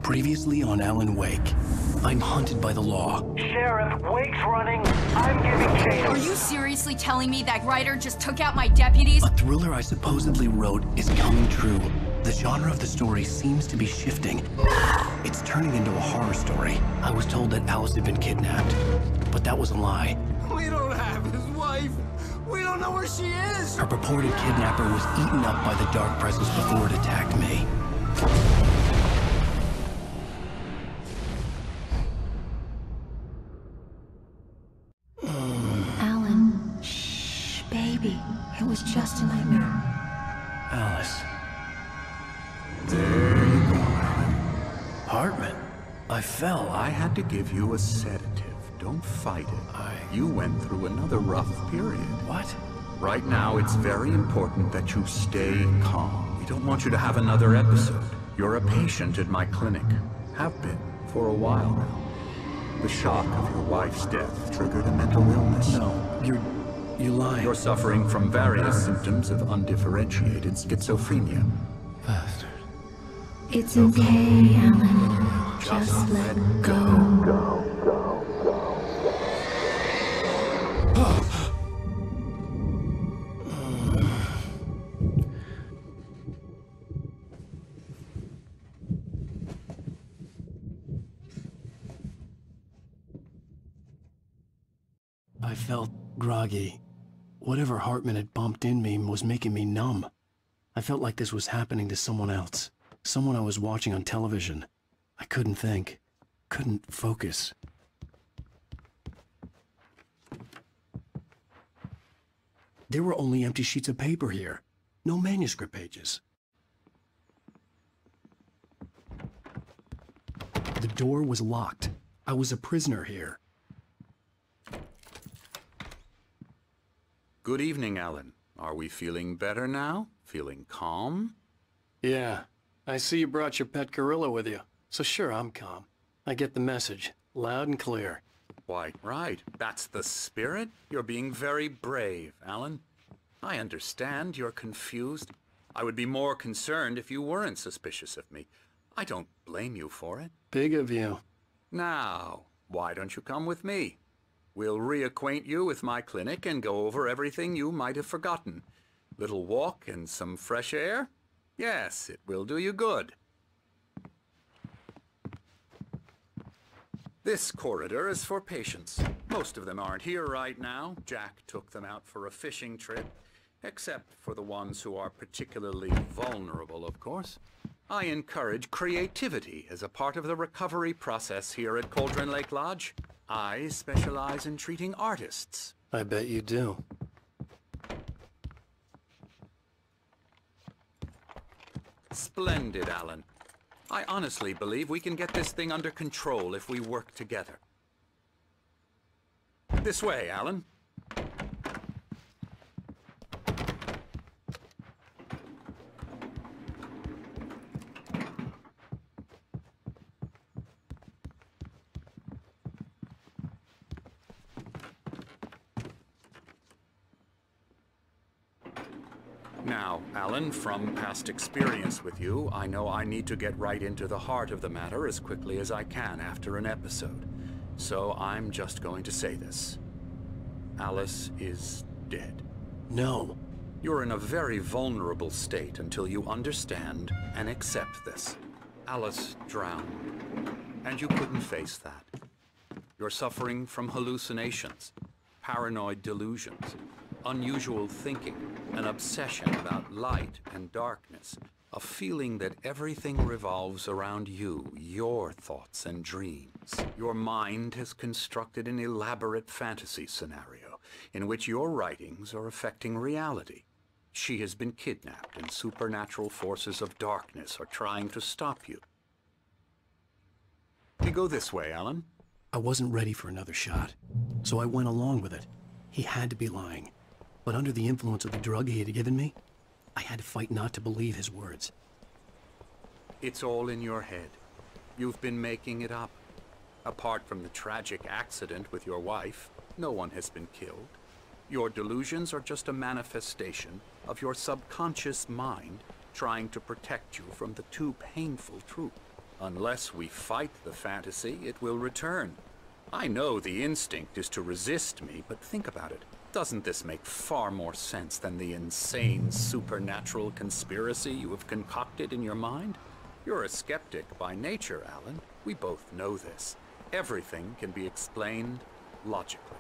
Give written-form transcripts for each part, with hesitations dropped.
Previously on Alan Wake. I'm hunted by the law. Sheriff, Wake's running. I'm giving chase. Are you seriously telling me that writer just took out my deputies? A thriller I supposedly wrote is coming true. The genre of the story seems to be shifting. It's turning into a horror story. I was told that Alice had been kidnapped, but that was a lie. We don't have his wife. We don't know where she is. Her purported kidnapper was eaten up by the dark presence before it attacked me. Alan, shh, baby. It was just a nightmare. Alice. There you go, Alan. Hartman. I fell. I had to give you a sedative. Don't fight it. You went through another rough period. What? Right now, it's very important that you stay calm. We don't want you to have another episode. You're a patient at my clinic. Have been for a while now. The shock of your wife's death triggered a mental illness. No, you lied. You're suffering from various symptoms of undifferentiated schizophrenia. Bastard. It's okay, Alan. Just let go. I felt groggy. Whatever Hartman had bumped in me was making me numb. I felt like this was happening to someone else. Someone I was watching on television. I couldn't think. Couldn't focus. There were only empty sheets of paper here. No manuscript pages. The door was locked. I was a prisoner here. Good evening, Alan. Are we feeling better now? Feeling calm? Yeah. I see you brought your pet gorilla with you. So sure, I'm calm. I get the message. Loud and clear. Quite right. That's the spirit. You're being very brave, Alan. I understand you're confused. I would be more concerned if you weren't suspicious of me. I don't blame you for it. Big of you. Now, why don't you come with me? We'll reacquaint you with my clinic and go over everything you might have forgotten. Little walk and some fresh air? Yes, it will do you good. This corridor is for patients. Most of them aren't here right now. Jack took them out for a fishing trip, except for the ones who are particularly vulnerable, of course. I encourage creativity as a part of the recovery process here at Cauldron Lake Lodge. I specialize in treating artists. I bet you do. Splendid, Alan. I honestly believe we can get this thing under control if we work together. This way, Alan. Now, Alan, from past experience with you, I know I need to get right into the heart of the matter as quickly as I can after an episode. So I'm just going to say this. Alice is dead. No. You're in a very vulnerable state until you understand and accept this. Alice drowned, and you couldn't face that. You're suffering from hallucinations, paranoid delusions, unusual thinking, an obsession about light and darkness, a feeling that everything revolves around you, your thoughts and dreams. Your mind has constructed an elaborate fantasy scenario in which your writings are affecting reality. She has been kidnapped and supernatural forces of darkness are trying to stop you. We go this way, Alan. I wasn't ready for another shot, so I went along with it. He had to be lying. But under the influence of the drug he had given me, I had to fight not to believe his words. It's all in your head. You've been making it up. Apart from the tragic accident with your wife, no one has been killed. Your delusions are just a manifestation of your subconscious mind trying to protect you from the too painful truth. Unless we fight the fantasy, it will return. I know the instinct is to resist me, but think about it. Doesn't this make far more sense than the insane supernatural conspiracy you have concocted in your mind? You're a skeptic by nature, Alan. We both know this. Everything can be explained logically.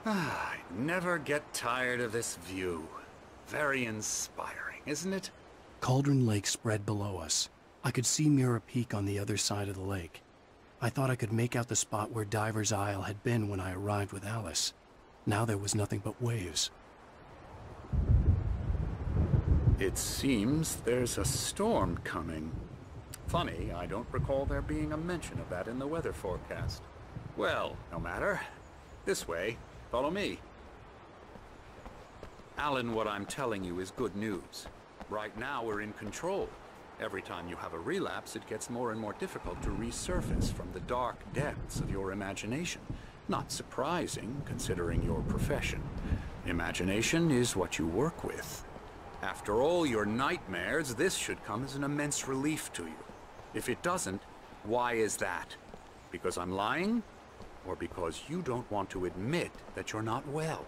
I never get tired of this view. Very inspiring, isn't it? Cauldron Lake spread below us. I could see Mirror Peak on the other side of the lake. I thought I could make out the spot where Diver's Isle had been when I arrived with Alice. Now there was nothing but waves. It seems there's a storm coming. Funny, I don't recall there being a mention of that in the weather forecast. Well, no matter. This way. Follow me. Alan, what I'm telling you is good news. Right now we're in control. Every time you have a relapse, it gets more and more difficult to resurface from the dark depths of your imagination. Not surprising, considering your profession. Imagination is what you work with. After all your nightmares, this should come as an immense relief to you. If it doesn't, why is that? Because I'm lying? Or because you don't want to admit that you're not well?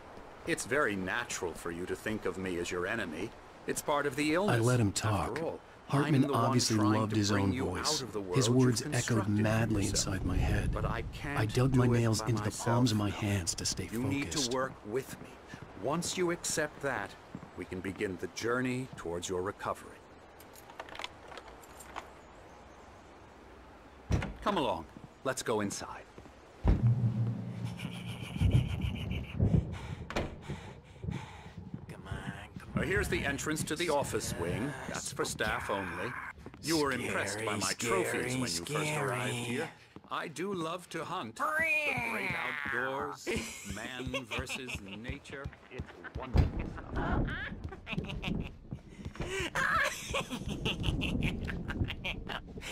It's very natural for you to think of me as your enemy. It's part of the illness. I let him talk. After all, Hartman I'm the one obviously trying loved to his bring own you voice. out of the world His words you've echoed constructed for madly yourself. inside my head. But I can't I dug my do it nails by into the myself. palms of my hands to stay You need focused. to work with me. Once you accept that, we can begin the journey towards your recovery. Come along. Let's go inside. Here's the entrance to the office wing. That's for staff only. You were impressed by my trophies when you first arrived here. I do love to hunt. The great outdoors, man versus nature. It's wonderful stuff.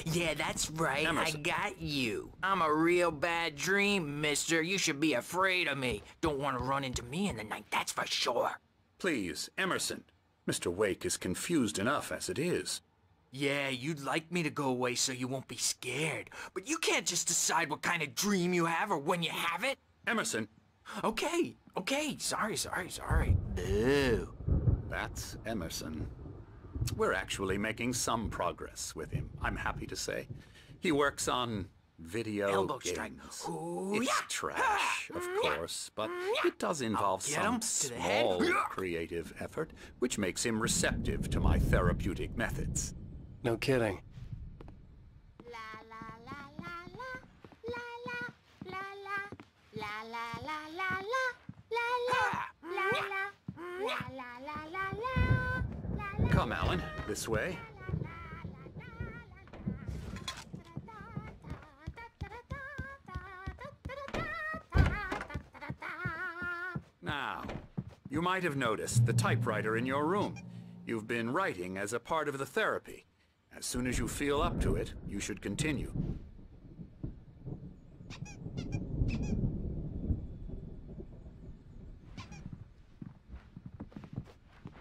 Yeah, that's right. Emerson. I got you. I'm a real bad dream, mister. You should be afraid of me. Don't want to run into me in the night, that's for sure. Please, Emerson. Mr. Wake is confused enough as it is. Yeah, you'd like me to go away so you won't be scared. But you can't just decide what kind of dream you have or when you have it. Emerson. Okay. Sorry. Boo. That's Emerson. We're actually making some progress with him, I'm happy to say. He works on video Elbow games. strike. Ooh, It's yeah. trash, of course, but it does involve Get him some to the head. small creative effort, which makes him receptive to my therapeutic methods. No kidding. Come, Alan, this way. Now, you might have noticed the typewriter in your room. You've been writing as a part of the therapy. As soon as you feel up to it, you should continue.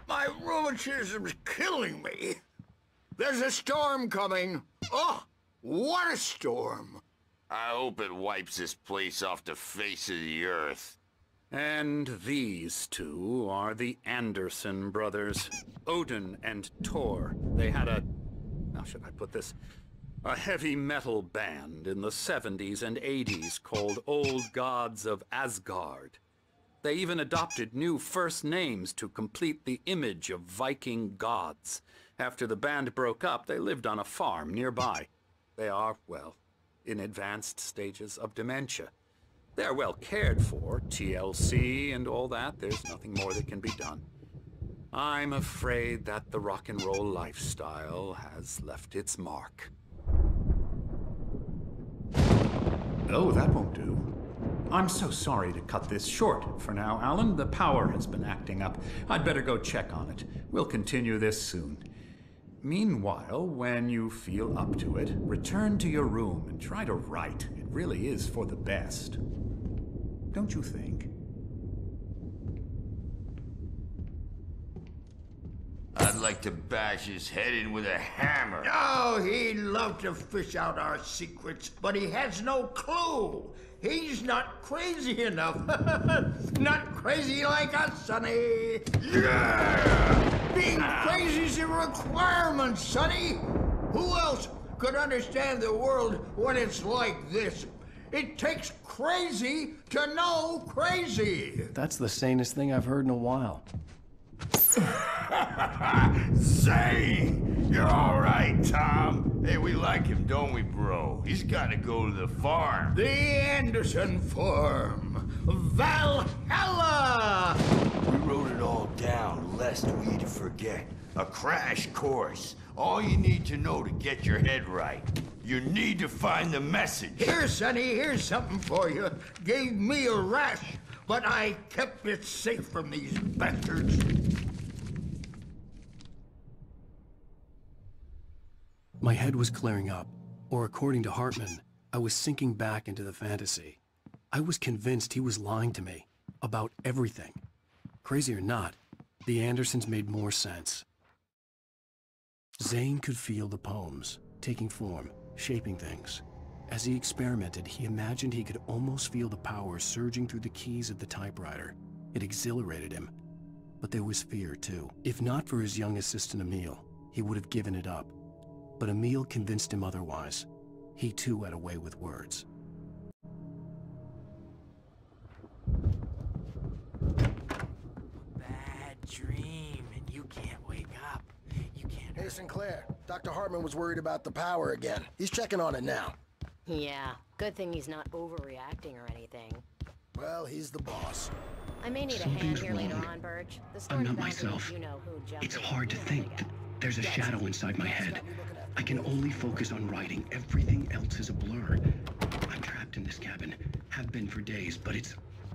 My rheumatism's killing me. There's a storm coming. Oh, what a storm. I hope it wipes this place off the face of the earth. And these two are the Anderson brothers, Odin and Thor. They had a, how should I put this? A heavy metal band in the 70s and 80s called Old Gods of Asgard. They even adopted new first names to complete the image of Viking gods. After the band broke up, they lived on a farm nearby. They are, well, in advanced stages of dementia. They're well cared for, TLC and all that. There's nothing more that can be done. I'm afraid that the rock and roll lifestyle has left its mark. Oh, that won't do. I'm so sorry to cut this short for now, Alan. The power has been acting up. I'd better go check on it. We'll continue this soon. Meanwhile, when you feel up to it, return to your room and try to write. It really is for the best. Don't you think? I'd like to bash his head in with a hammer. Oh, he'd love to fish out our secrets, but he has no clue. He's not crazy enough. Not crazy like us, Sonny. Yeah! Being crazy's a requirement, Sonny. Who else could understand the world when it's like this? It takes crazy to know crazy. That's the sanest thing I've heard in a while. Zane! You're all right, Tom. Hey, we like him, don't we, bro? He's got to go to the farm. The Anderson farm. Valhalla! We wrote it all down, lest we forget. A crash course. All you need to know to get your head right. You need to find the message. Here, Sonny, here's something for you. Gave me a rash, but I kept it safe from these bastards. My head was clearing up, or according to Hartman, I was sinking back into the fantasy. I was convinced he was lying to me about everything. Crazy or not, the Andersons made more sense. Zane could feel the poems, taking form, shaping things. As he experimented, he imagined he could almost feel the power surging through the keys of the typewriter. It exhilarated him. But there was fear, too. If not for his young assistant Emil, he would have given it up. But Emil convinced him otherwise. He too had a way with words. Bad dream, and you can't wake up. You can't. Hey, Sinclair. Dr. Hartman was worried about the power again. He's checking on it now. Yeah, good thing he's not overreacting or anything. Well, he's the boss. I may need a hand here later on, Birch. The I'm not story myself. you know who jumped It's in hard to the think that there's a shadow inside my head. I can only focus on writing. Everything else is a blur. I'm trapped in this cabin. Have been for days, but it's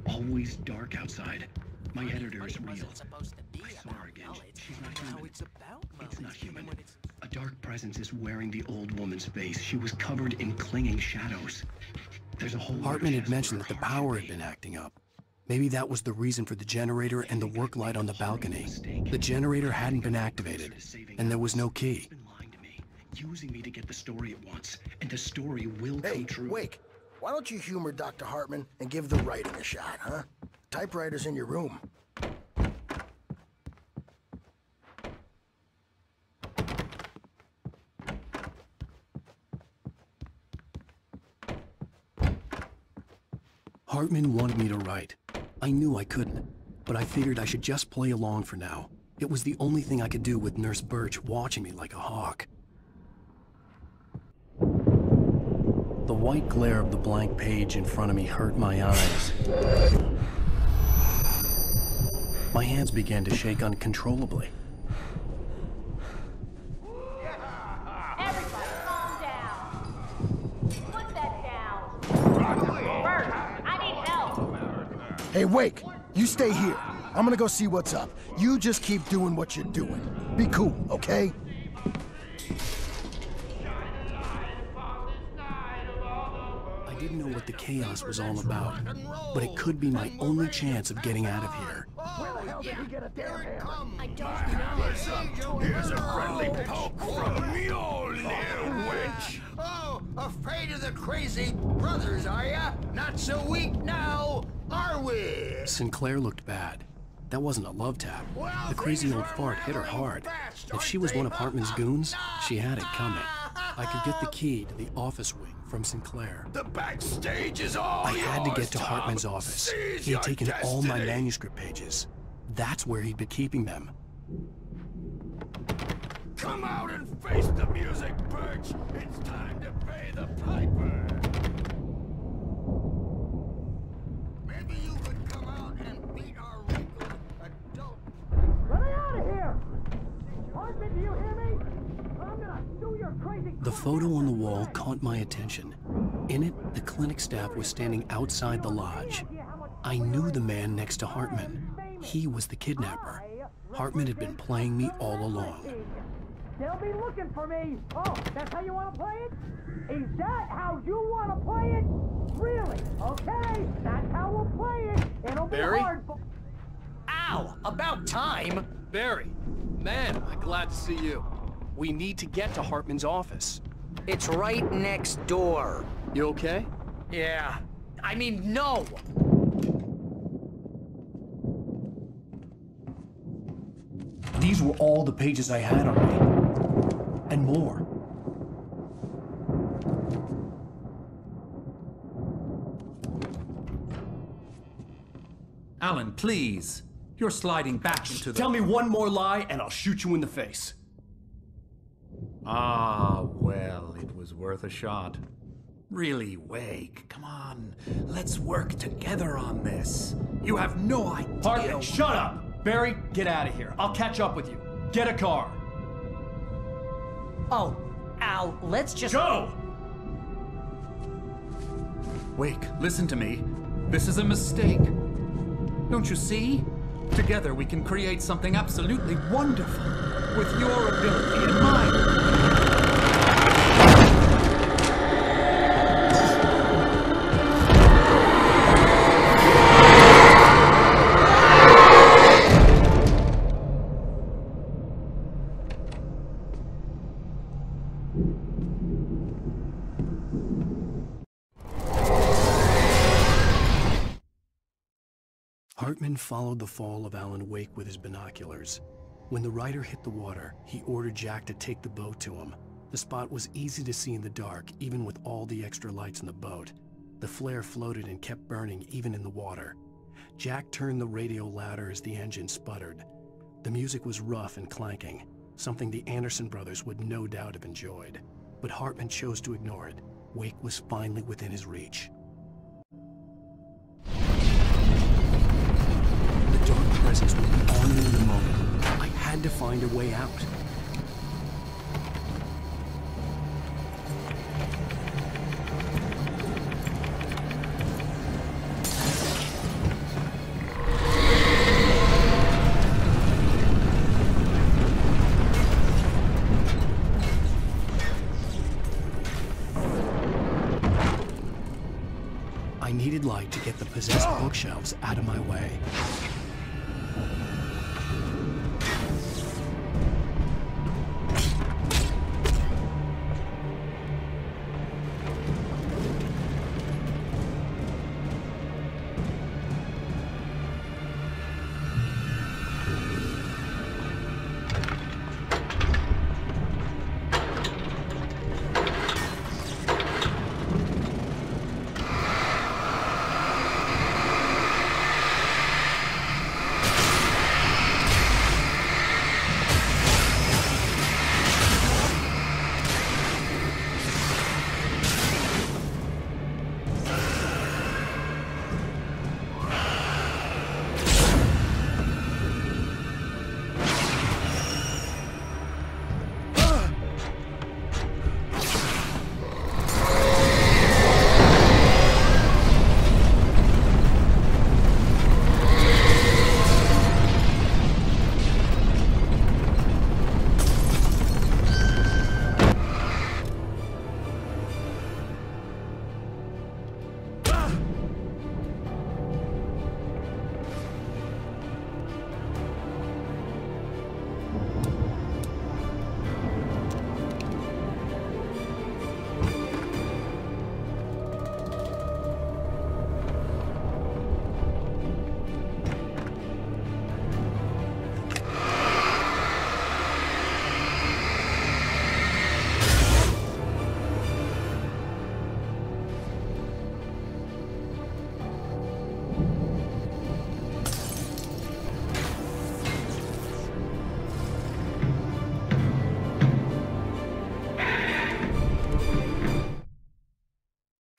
always dark outside. My editor is real. I saw her again. She's not human. It's not human. A dark presence is wearing the old woman's face. She was covered in clinging shadows. There's a whole Hartman had mentioned that the power had been acting up. Maybe that was the reason for the generator and the work light on the balcony. The generator hadn't been activated, and there was no key. Using me to get the story at once, and the story will come true. Wake, why don't you humor Dr. Hartman and give the writing a shot, huh? Typewriter's in your room. Hartman wanted me to write. I knew I couldn't, but I figured I should just play along for now. It was the only thing I could do with Nurse Birch watching me like a hawk. The white glare of the blank page in front of me hurt my eyes. My hands began to shake uncontrollably. Everybody, calm down. Put that down. Bert, I need help. Hey, Wake, you stay here. I'm gonna go see what's up. You just keep doing what you're doing. Be cool, okay? I didn't know what the chaos was all about, but it could be my only chance of getting out of here. Where the hell did he get a damn hammer? I don't know. Here's a friendly poke from Mjolnir, wench. Oh, afraid of the crazy brothers, are ya? Not so weak now, are we? Sinclair looked bad. That wasn't a love tap. The crazy old fart hit her hard. If she was one of Hartman's goons, she had it coming. I could get the key to the office wing from Sinclair. The backstage is all I had to yours, get to Tom. Hartman's office. Seize He had your taken all my destiny. manuscript pages. That's where he'd been keeping them. Come out and face the music, Birch. It's time to pay the piper. Maybe you could come out and beat our wrinkled adult. Let me out of here! Hartman, do you hear me? I'm gonna do your crazy... The photo on the wall caught my attention. In it, the clinic staff was standing outside the lodge. I knew the man next to Hartman. He was the kidnapper. Hartman had been playing me all along. They'll be looking for me. Oh, that's how you want to play it? Is that how you want to play it? Really? Okay, that's how we'll play it. It'll be Barry? hard for... Ow! About time! Barry, man, I'm glad to see you. We need to get to Hartman's office. It's right next door. You okay? Yeah. I mean, no! These were all the pages I had on me. And more. Alan, please. You're sliding back into the... Tell me one more lie and I'll shoot you in the face. Ah, well, it was worth a shot. Really, Wake, come on. Let's work together on this. You have no idea... Hartman, shut up! Barry, get out of here. I'll catch up with you. Get a car. Oh, Al, let's just... Go! Wake, listen to me. This is a mistake. Don't you see? Together we can create something absolutely wonderful. With your ability and mine. Hartman followed the fall of Alan Wake with his binoculars. When the rider hit the water, he ordered Jack to take the boat to him. The spot was easy to see in the dark, even with all the extra lights in the boat. The flare floated and kept burning even in the water. Jack turned the radio louder as the engine sputtered. The music was rough and clanking, something the Anderson brothers would no doubt have enjoyed. But Hartman chose to ignore it. Wake was finally within his reach. The dark presence would be on me in a moment. I had to find a way out. I needed light to get the possessed bookshelves out of my way.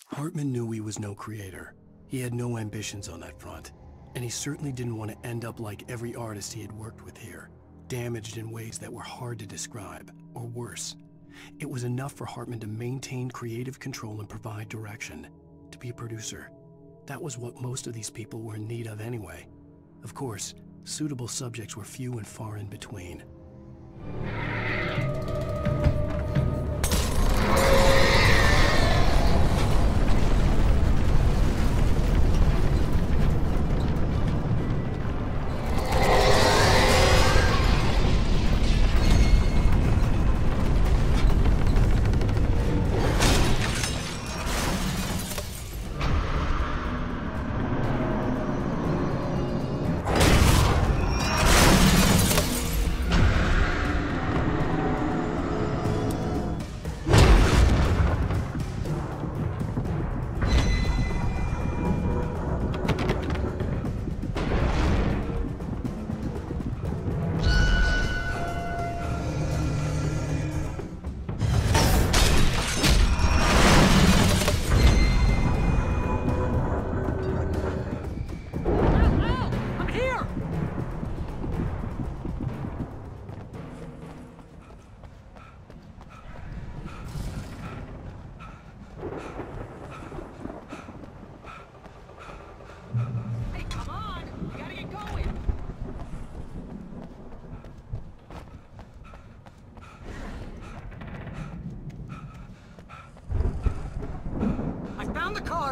Hartman knew he was no creator. He had no ambitions on that front, and he certainly didn't want to end up like every artist he had worked with here, damaged in ways that were hard to describe, or worse. It was enough for Hartman to maintain creative control and provide direction, to be a producer. That was what most of these people were in need of anyway. Of course, suitable subjects were few and far in between.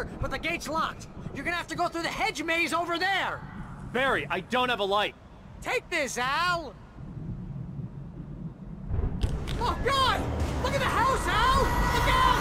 here, but the gate's locked. You're gonna have to go through the hedge maze over there. Barry, I don't have a light. Take this, Al! Oh, God! Look at the house, Al! Look out!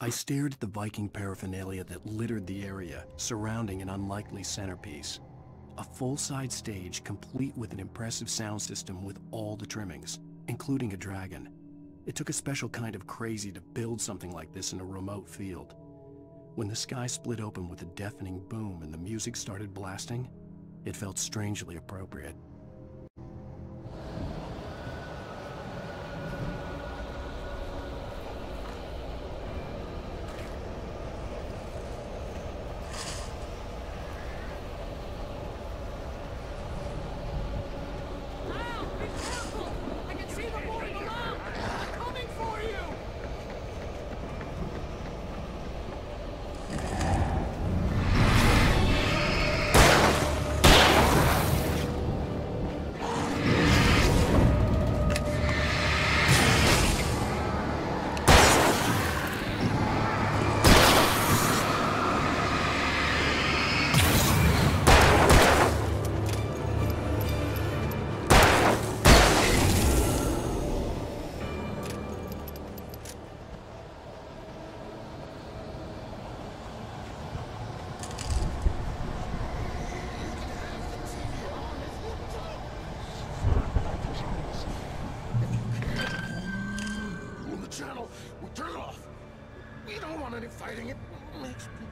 I stared at the Viking paraphernalia that littered the area, surrounding an unlikely centerpiece. A full-size stage complete with an impressive sound system with all the trimmings, including a dragon. It took a special kind of crazy to build something like this in a remote field. When the sky split open with a deafening boom and the music started blasting, it felt strangely appropriate. Fighting it makes me...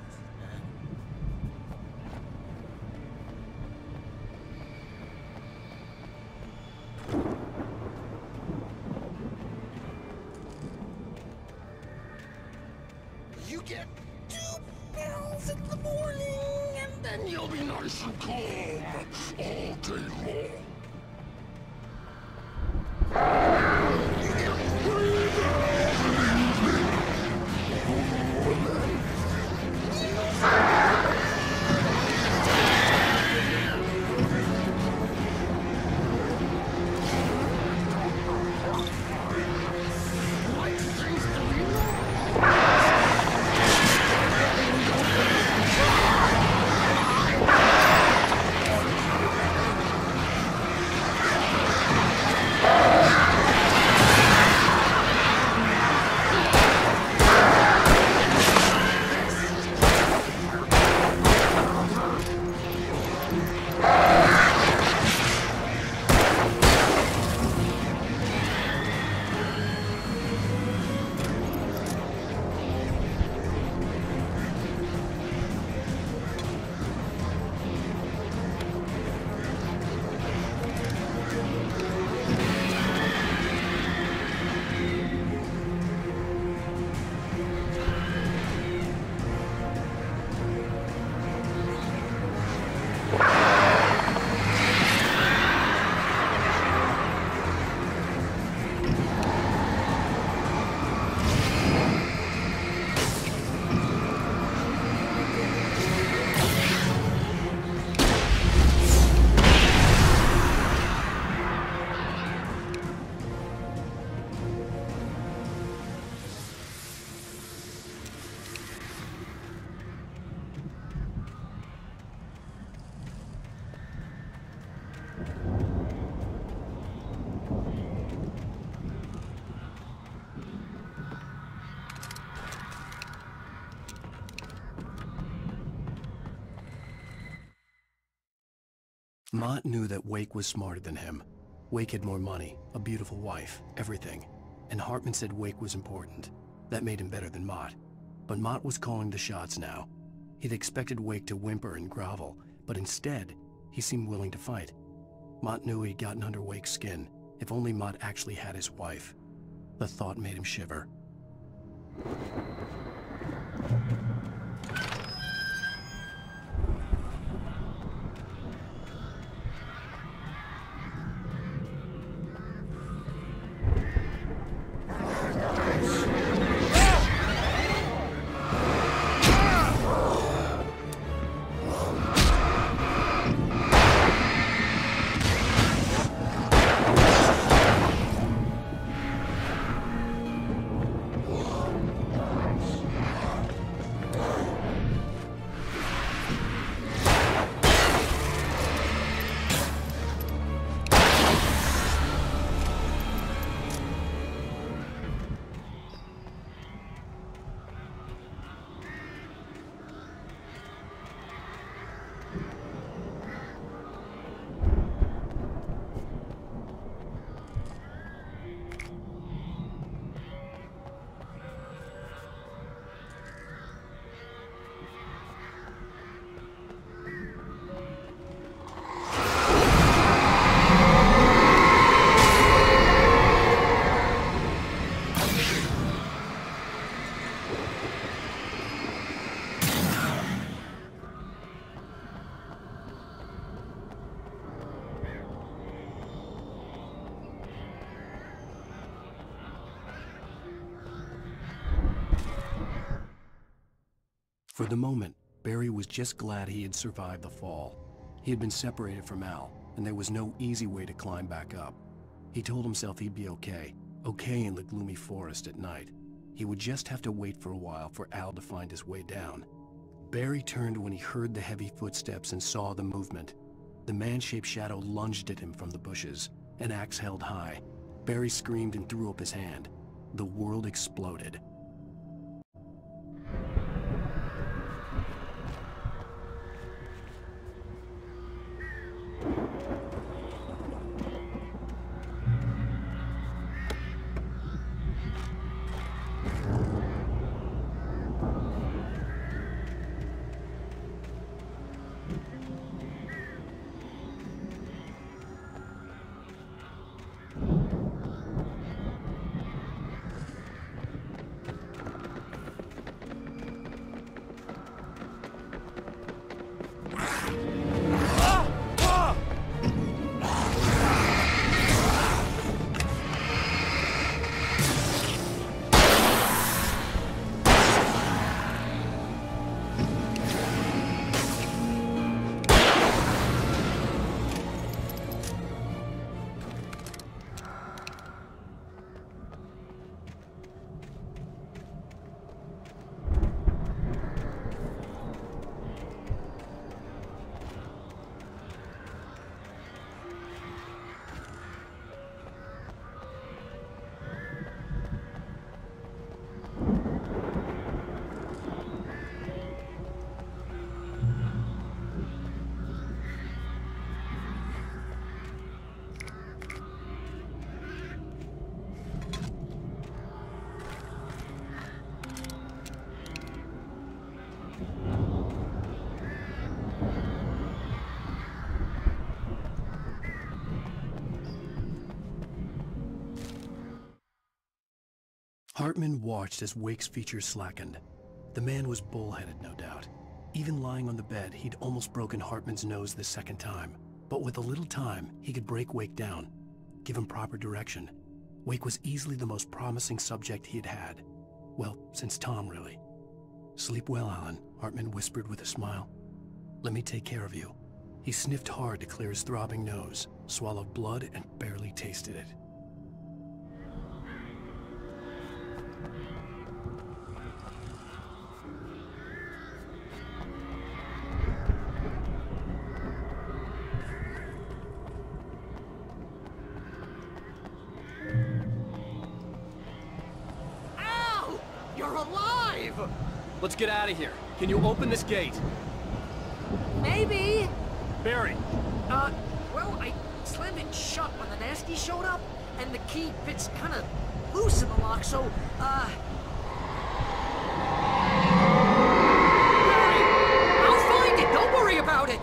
You get 2 pills in the morning, and then you'll be nice and calm all day long. Mott knew that Wake was smarter than him. Wake had more money, a beautiful wife, everything. And Hartman said Wake was important. That made him better than Mott. But Mott was calling the shots now. He'd expected Wake to whimper and grovel, but instead, he seemed willing to fight. Mott knew he'd gotten under Wake's skin. If only Mott actually had his wife. The thought made him shiver. For the moment, Barry was just glad he had survived the fall. He had been separated from Al, and there was no easy way to climb back up. He told himself he'd be okay in the gloomy forest at night. He would just have to wait for a while for Al to find his way down. Barry turned when he heard the heavy footsteps and saw the movement. The man-shaped shadow lunged at him from the bushes, an axe held high. Barry screamed and threw up his hand. The world exploded. Hartman watched as Wake's features slackened. The man was bullheaded, no doubt. Even lying on the bed, he'd almost broken Hartman's nose the second time. But with a little time, he could break Wake down, give him proper direction. Wake was easily the most promising subject he had had. Well, since Tom, really. "Sleep well, Alan," Hartman whispered with a smile. "Let me take care of you." He sniffed hard to clear his throbbing nose, swallowed blood, and barely tasted it. Let's get out of here. Can you open this gate? Maybe. Barry, Well, I slammed it shut when the nasty showed up, and the key fits kind of loose in the lock, so, Barry, I'll find it! Don't worry about it!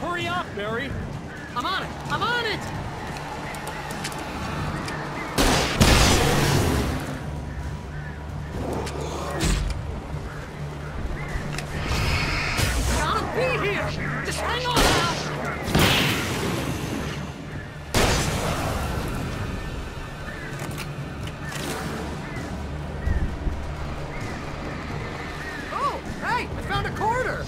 Hurry up, Barry! I'm on it! I'm on it! Gotta be here! Just hang on now! Oh, hey! I found a quarter!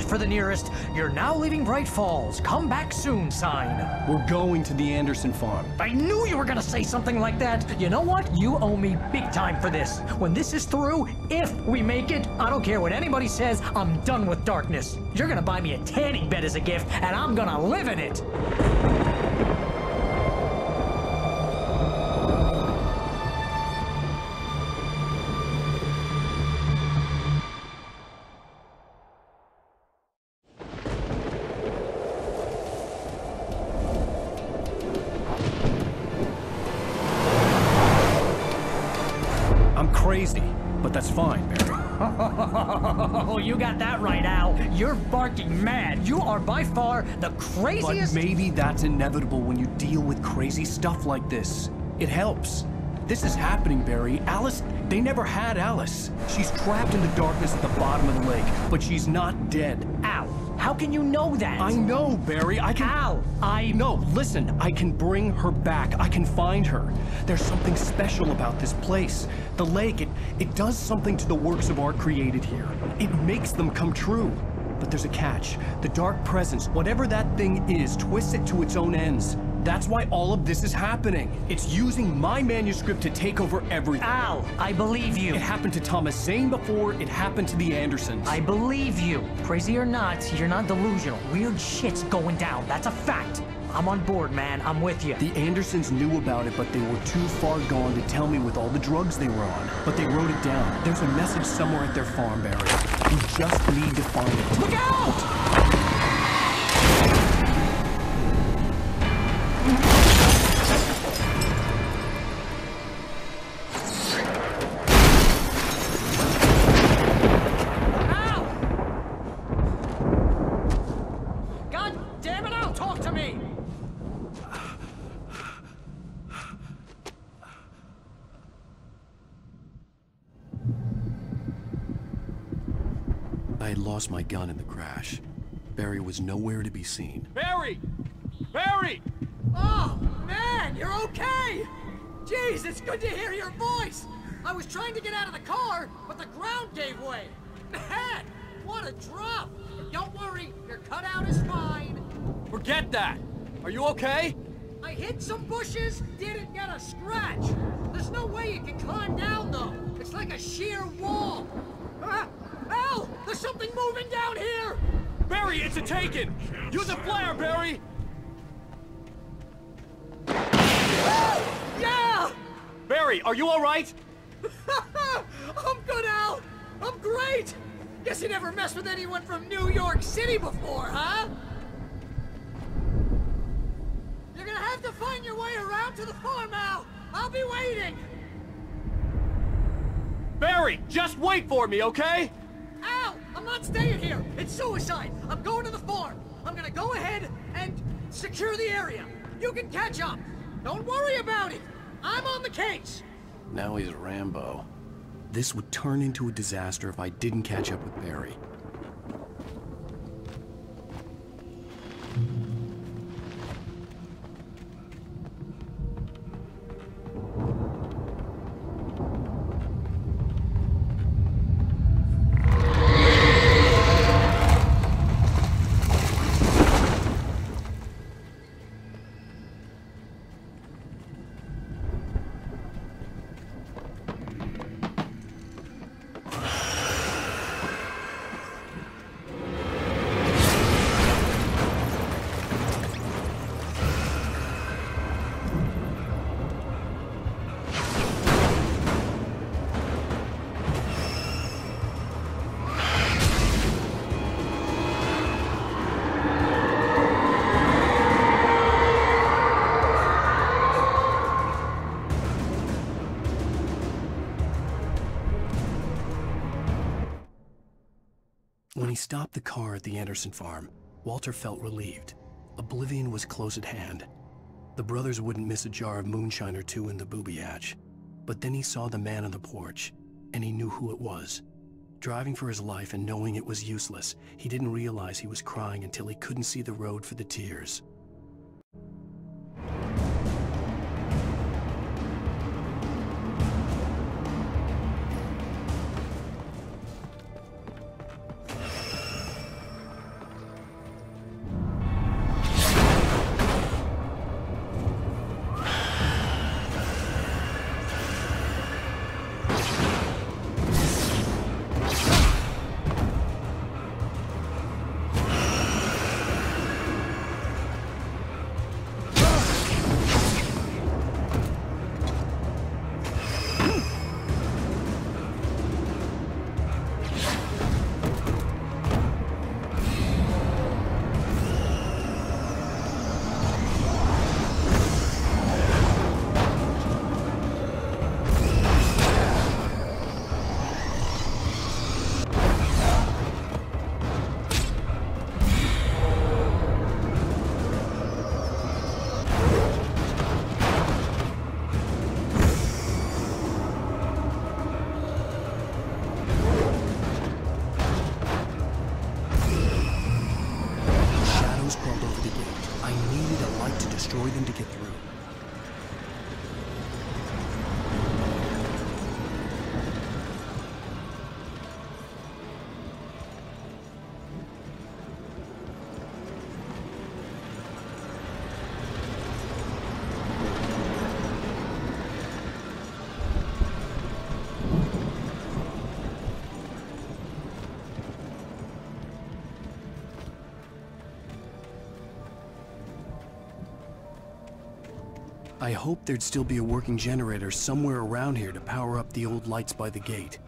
For the nearest, "You're now leaving Bright Falls. Come back soon" sign. We're going to the Anderson farm. I knew you were gonna say something like that. You know what? You owe me big time for this. When this is through, if we make it, I don't care what anybody says, I'm done with darkness. You're gonna buy me a tanning bed as a gift, and I'm gonna live in it. Crazy, but that's fine, Barry. Oh, you got that right, Al. You're barking mad. You are by far the craziest— But maybe that's inevitable when you deal with crazy stuff like this. It helps. This is happening, Barry. Alice, they never had Alice. She's trapped in the darkness at the bottom of the lake, but she's not dead. Al, how can you know that? I know, Barry. I can— Al, No, listen. I can bring her back. I can find her. There's something special about this place. The lake, it does something to the works of art created here. It makes them come true. But there's a catch. The dark presence, whatever that thing is, twists it to its own ends. That's why all of this is happening. It's using my manuscript to take over everything. Al, I believe you. It happened to Thomas Zane before, it happened to the Andersons. I believe you. Crazy or not, you're not delusional. Weird shit's going down. That's a fact. I'm on board, man. I'm with you. The Andersons knew about it, but they were too far gone to tell me with all the drugs they were on. But they wrote it down. There's a message somewhere at their farm, Barry. We just need to find it. Look out! I had lost my gun in the crash. Barry was nowhere to be seen. Barry! Barry! Oh, man, you're okay! Jeez, it's good to hear your voice! I was trying to get out of the car, but the ground gave way. Man, what a drop! But don't worry, your cutout is fine. Forget that! Are you okay? I hit some bushes, didn't get a scratch. There's no way you can climb down, though. It's like a sheer wall. Al! There's something moving down here! Barry, it's a taken! Use a flare, Barry! Yeah! Barry, are you alright? I'm good, Al! I'm great! Guess you never messed with anyone from New York City before, huh? You're find your way around to the farm, Al! I'll be waiting! Barry, just wait for me, okay? Al! I'm not staying here! It's suicide! I'm going to the farm! I'm gonna go ahead and secure the area! You can catch up! Don't worry about it! I'm on the case! Now he's Rambo. This would turn into a disaster if I didn't catch up with Barry. When he stopped the car at the Anderson farm, Walter felt relieved. Oblivion was close at hand. The brothers wouldn't miss a jar of moonshine or two in the booby hatch. But then he saw the man on the porch, and he knew who it was. Driving for his life and knowing it was useless, he didn't realize he was crying until he couldn't see the road for the tears. Destroy them to get through. I hoped there'd still be a working generator somewhere around here to power up the old lights by the gate.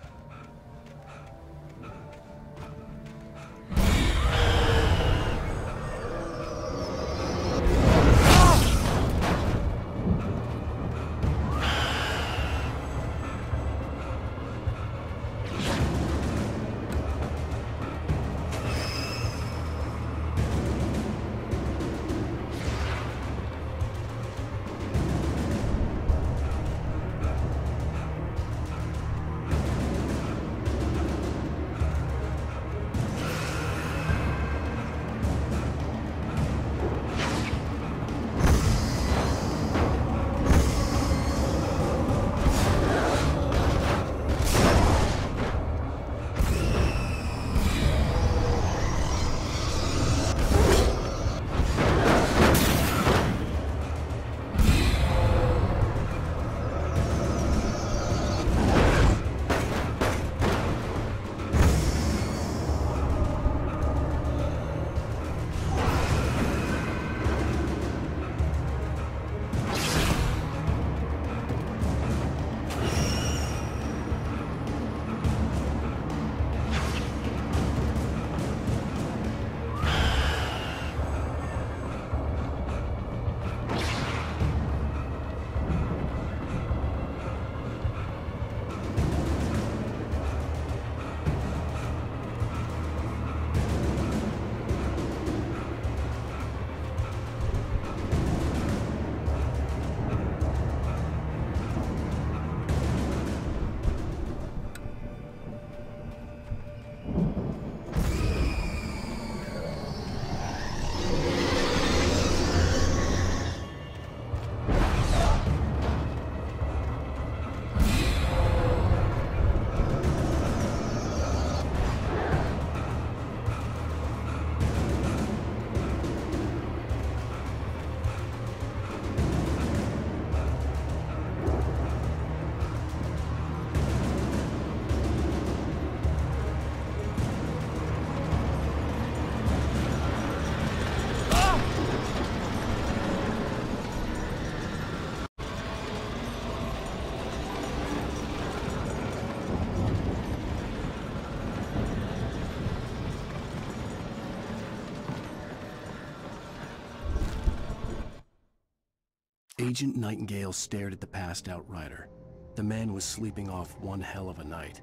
Agent Nightingale stared at the passed-out rider. The man was sleeping off one hell of a night.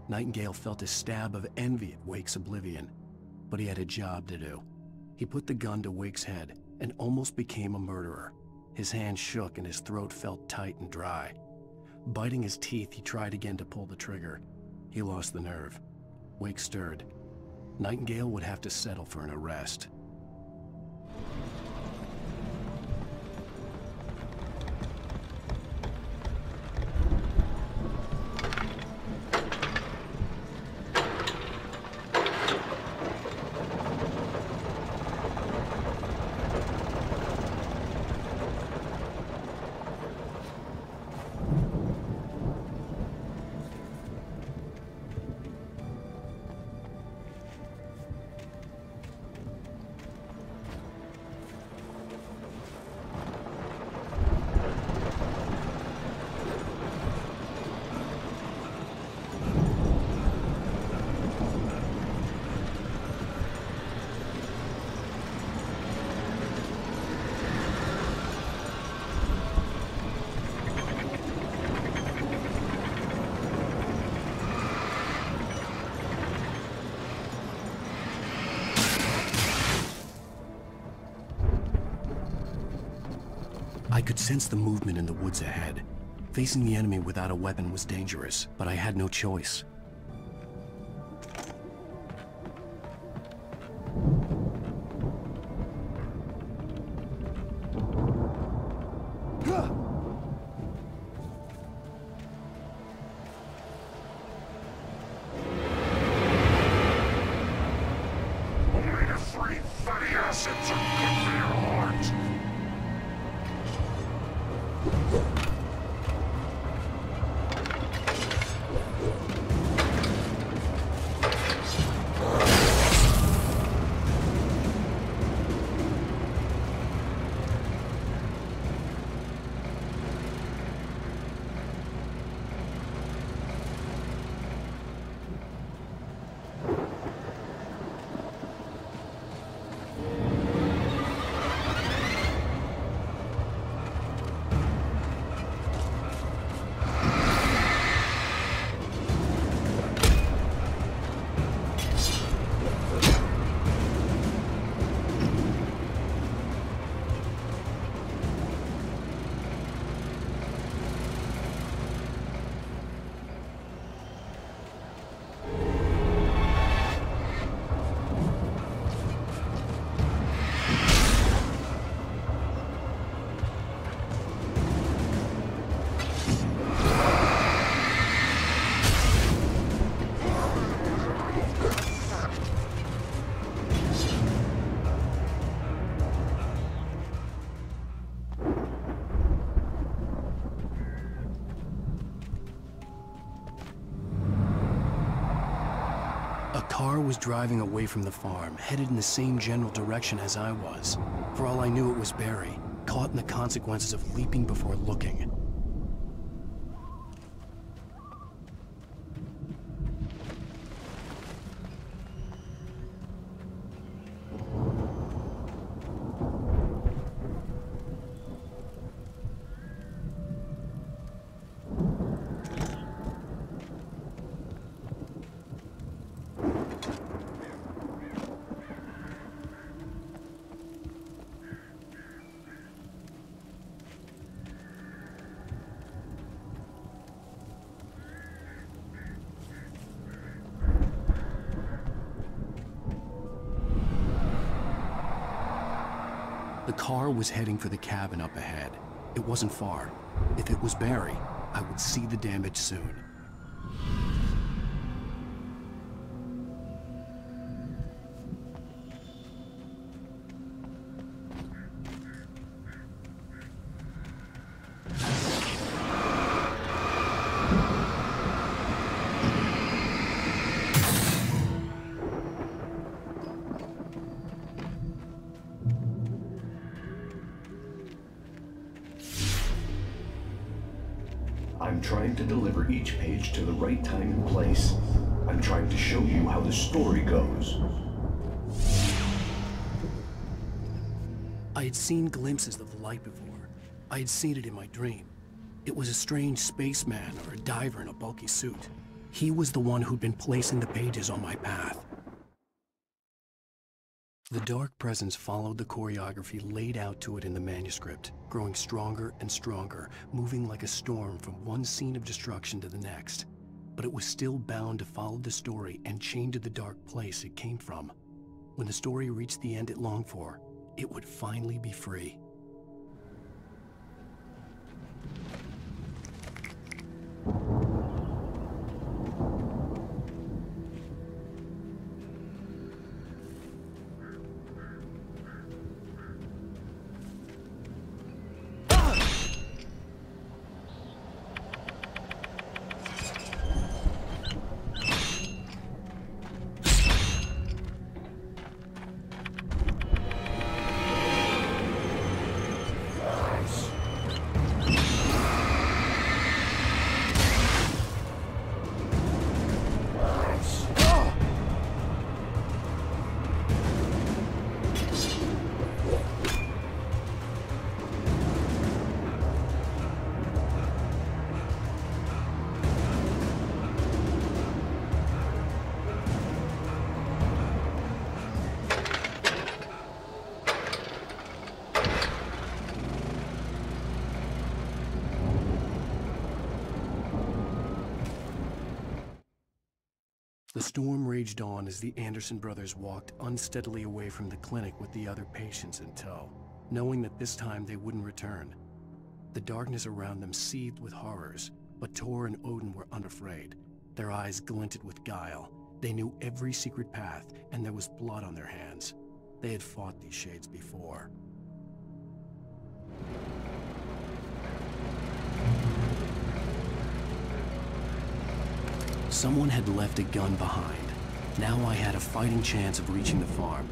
Nightingale felt a stab of envy at Wake's oblivion, but he had a job to do. He put the gun to Wake's head and almost became a murderer. His hand shook and his throat felt tight and dry. Biting his teeth, he tried again to pull the trigger. He lost the nerve. Wake stirred. Nightingale would have to settle for an arrest. I could sense the movement in the woods ahead. Facing the enemy without a weapon was dangerous, but I had no choice. Only the three fatty acids are good for your heart. A car was driving away from the farm, headed in the same general direction as I was. For all I knew, it was Barry, caught in the consequences of leaping before looking. The car was heading for the cabin up ahead. It wasn't far. If it was Barry, I would see the damage soon. I'm trying to deliver each page to the right time and place. I'm trying to show you how the story goes. I had seen glimpses of the light before. I had seen it in my dream. It was a strange spaceman or a diver in a bulky suit. He was the one who'd been placing the pages on my path. The dark presence followed the choreography laid out to it in the manuscript, growing stronger and stronger, moving like a storm from one scene of destruction to the next. But it was still bound to follow the story and chained to the dark place it came from. When the story reached the end it longed for, it would finally be free. The storm raged on as the Anderson brothers walked unsteadily away from the clinic with the other patients in tow, knowing that this time they wouldn't return. The darkness around them seethed with horrors, but Tor and Odin were unafraid. Their eyes glinted with guile. They knew every secret path, and there was blood on their hands. They had fought these shades before. Someone had left a gun behind. Now I had a fighting chance of reaching the farm.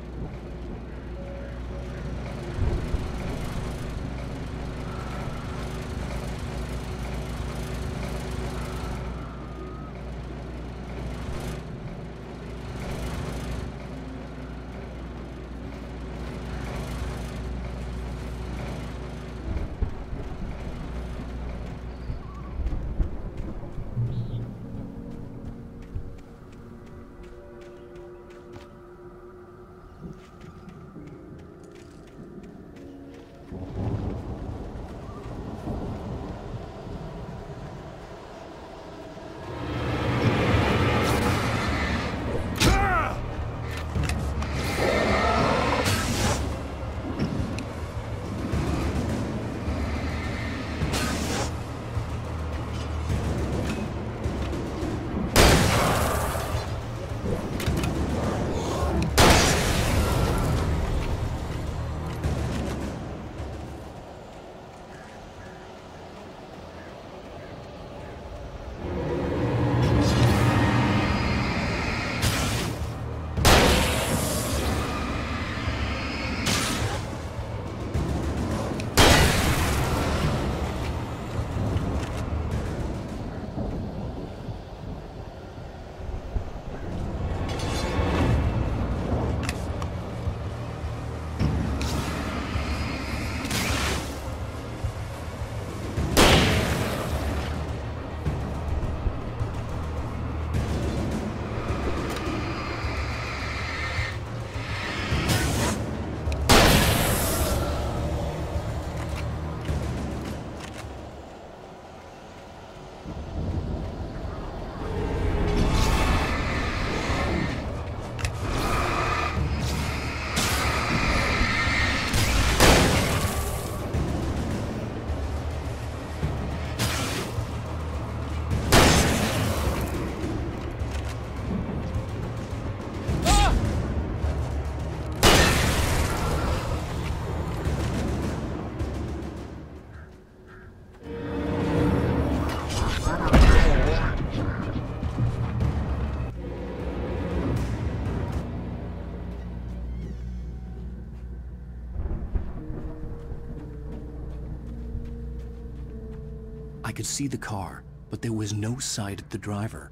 I could see the car, but there was no sight of the driver.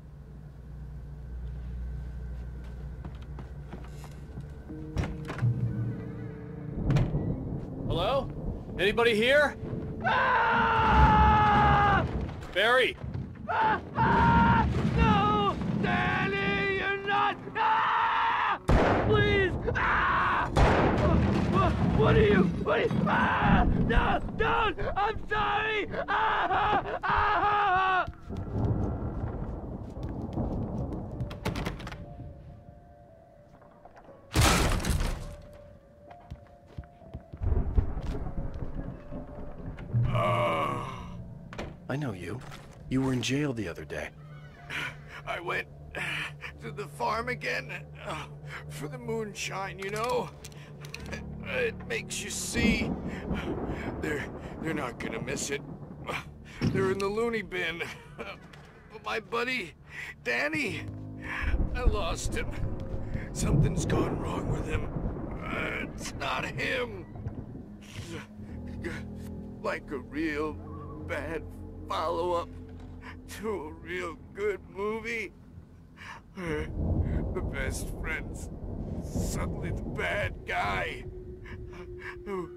Hello? Anybody here? Barry! No! Danny, you're not! Please! What are you? No! Don't! I'm sorry! I know you. You were in jail the other day. I went to the farm again for the moonshine, you know? It makes you see. They're not gonna miss it. They're in the loony bin. But my buddy, Danny, I lost him. Something's gone wrong with him. It's not him. Like a real bad follow-up to a real good movie. The best friend's suddenly the bad guy. Who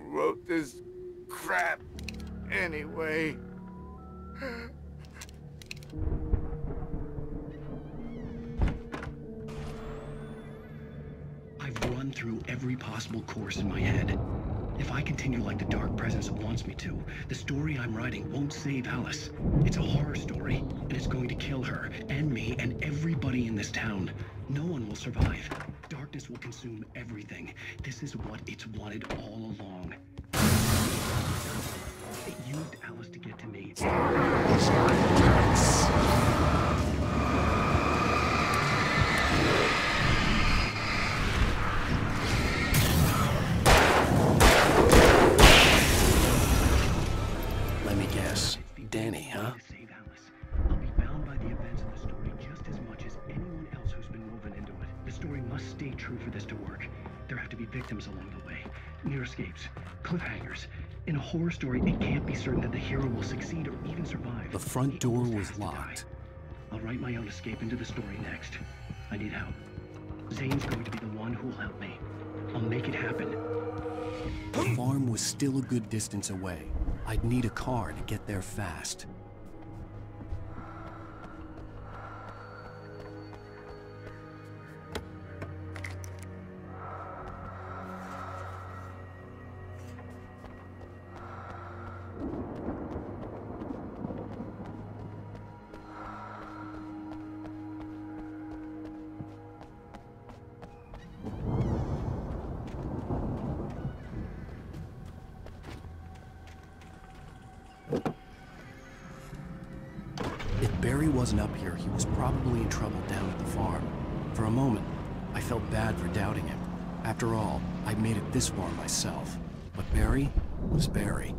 wrote this crap anyway? I've run through every possible course in my head. If I continue like the Dark Presence wants me to, the story I'm writing won't save Alice. It's a horror story, and it's going to kill her, and me, and everybody in this town. No one will survive. Darkness will consume everything. This is what it's wanted all along. It used Alice to get to me. Let me guess. Danny, huh? I'll be bound by the events of the story just as much as anyone else who's been woven into it. The story must stay true for this to work. There have to be victims along the way. Near escapes. Cliffhangers. In a horror story, it can't be certain that the hero will succeed or even survive. The front door was locked. I'll write my own escape into the story next. I need help. Zane's going to be the one who will help me. I'll make it happen. The farm was still a good distance away. I'd need a car to get there fast. Barry wasn't up here, he was probably in trouble down at the farm. For a moment, I felt bad for doubting him. After all, I'd made it this far myself. But Barry was Barry.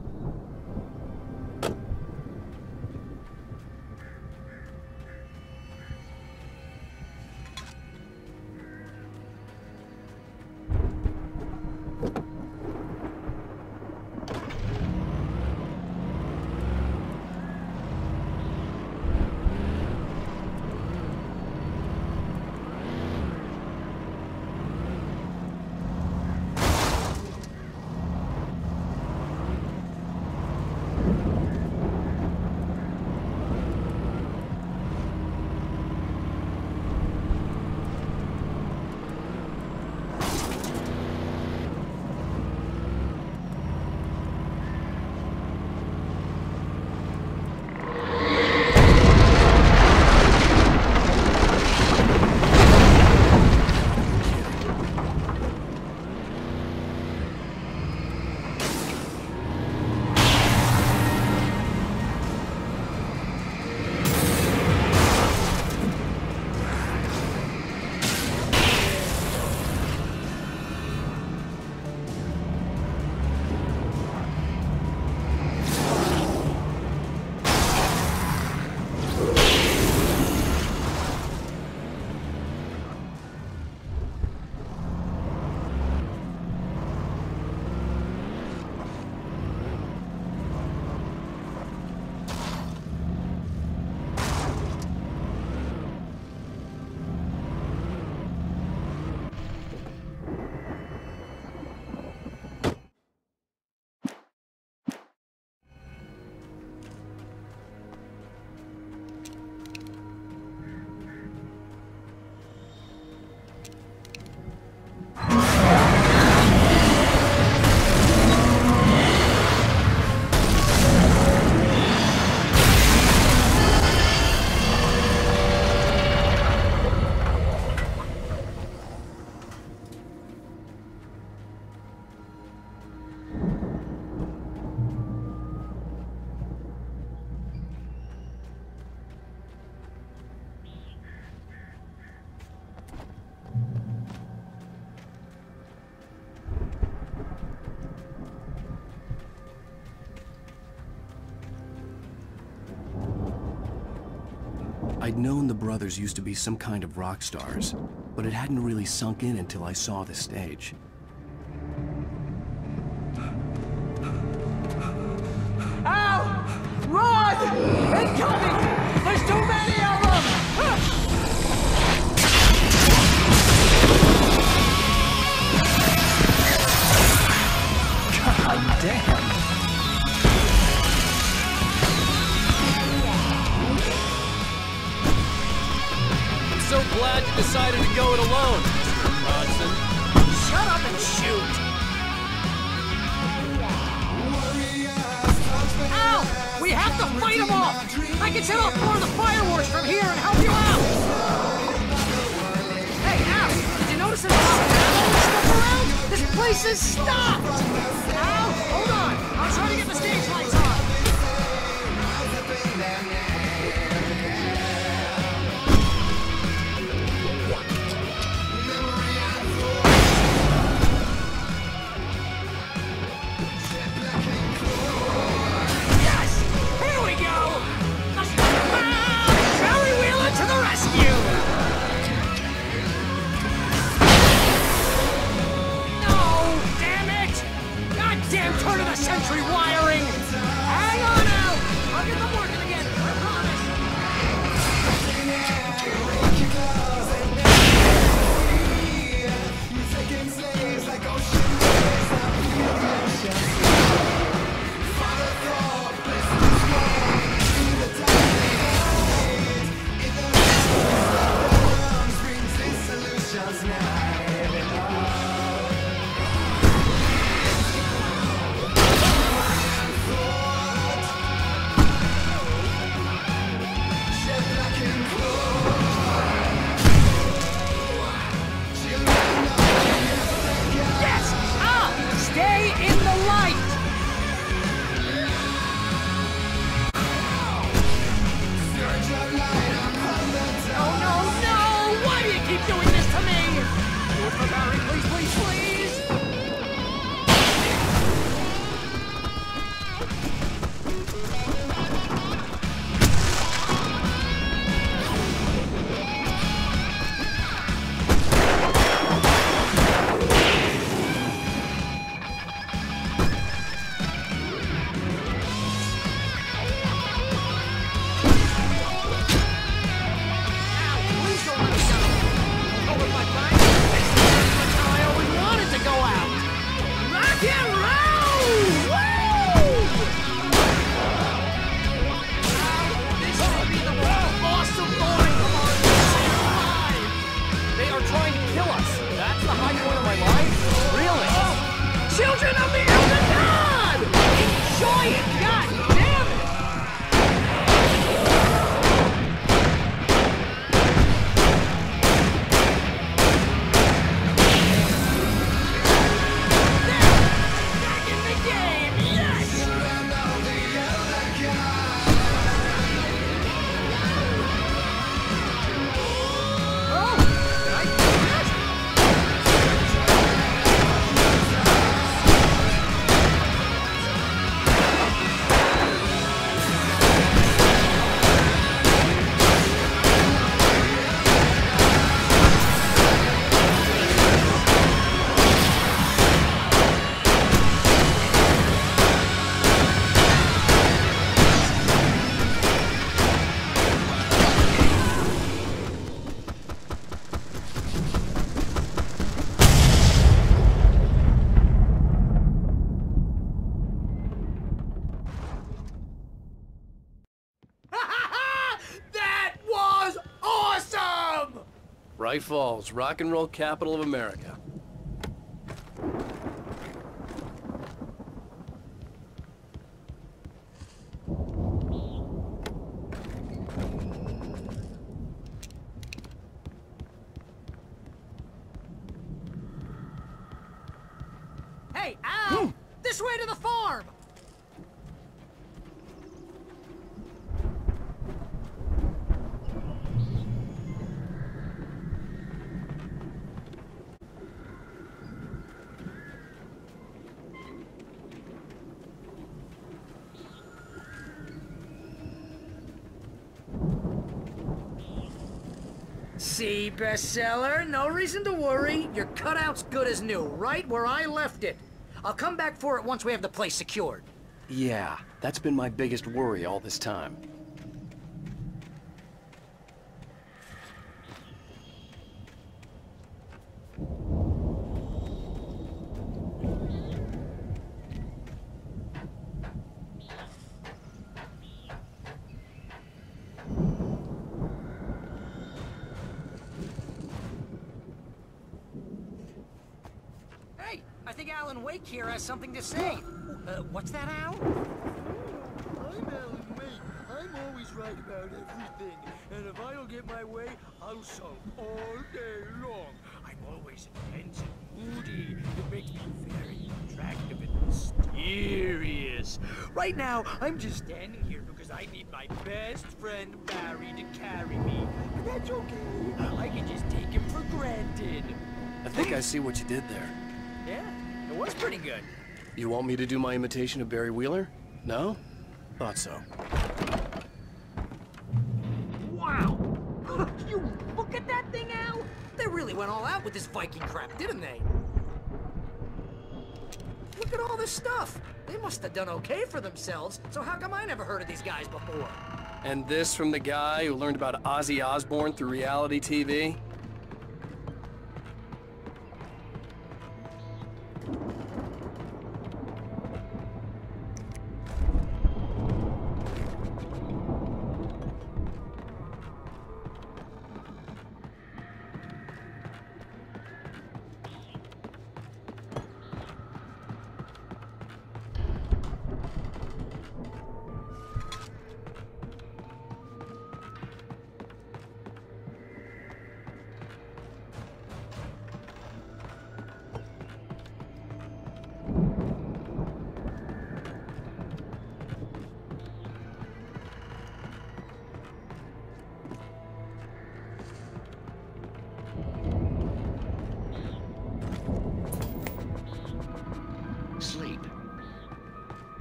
I'd known the brothers used to be some kind of rock stars, but it hadn't really sunk in until I saw the stage. Ow! Run! Incoming! There's too many of them! God damn! I'm so glad you decided to go it alone, Mr. Bronson. Shut up and shoot! Ow! We have to fight them off! I can set off more of the fireworks from here and help you out! Hey, Al! Did you notice there's stuff around? This place is stopped! Al, hold on! I'll try to get the stage lights on! Century wiring! Hang on out! I'll get them working again, I promise! Children of the Elder God! Enjoy it! God damn it! There! Back in the game! Yes! Oh! Did I do that? Bright Falls, rock and roll capital of America. Hey, Al! This way to the farm! See, bestseller, no reason to worry. Your cutout's good as new, right where I left it. I'll come back for it once we have the place secured. Yeah, that's been my biggest worry all this time. Hey, I think Alan Wake here has something to say. What's that, Al? I'm Alan Wake. I'm always right about everything. And if I don't get my way, I'll sulk all day long. I'm always intense and moody. It makes me very attractive and mysterious. Right now, I'm just standing here because I need my best friend Barry to carry me. But that's okay. I can just take him for granted. I think I see what you did there. Yeah, it was pretty good. You want me to do my imitation of Barry Wheeler? No? Thought so. Wow! You look at that thing, Al! They really went all out with this Viking crap, didn't they? Look at all this stuff! They must have done okay for themselves, so how come I never heard of these guys before? And this from the guy who learned about Ozzy Osbourne through reality TV?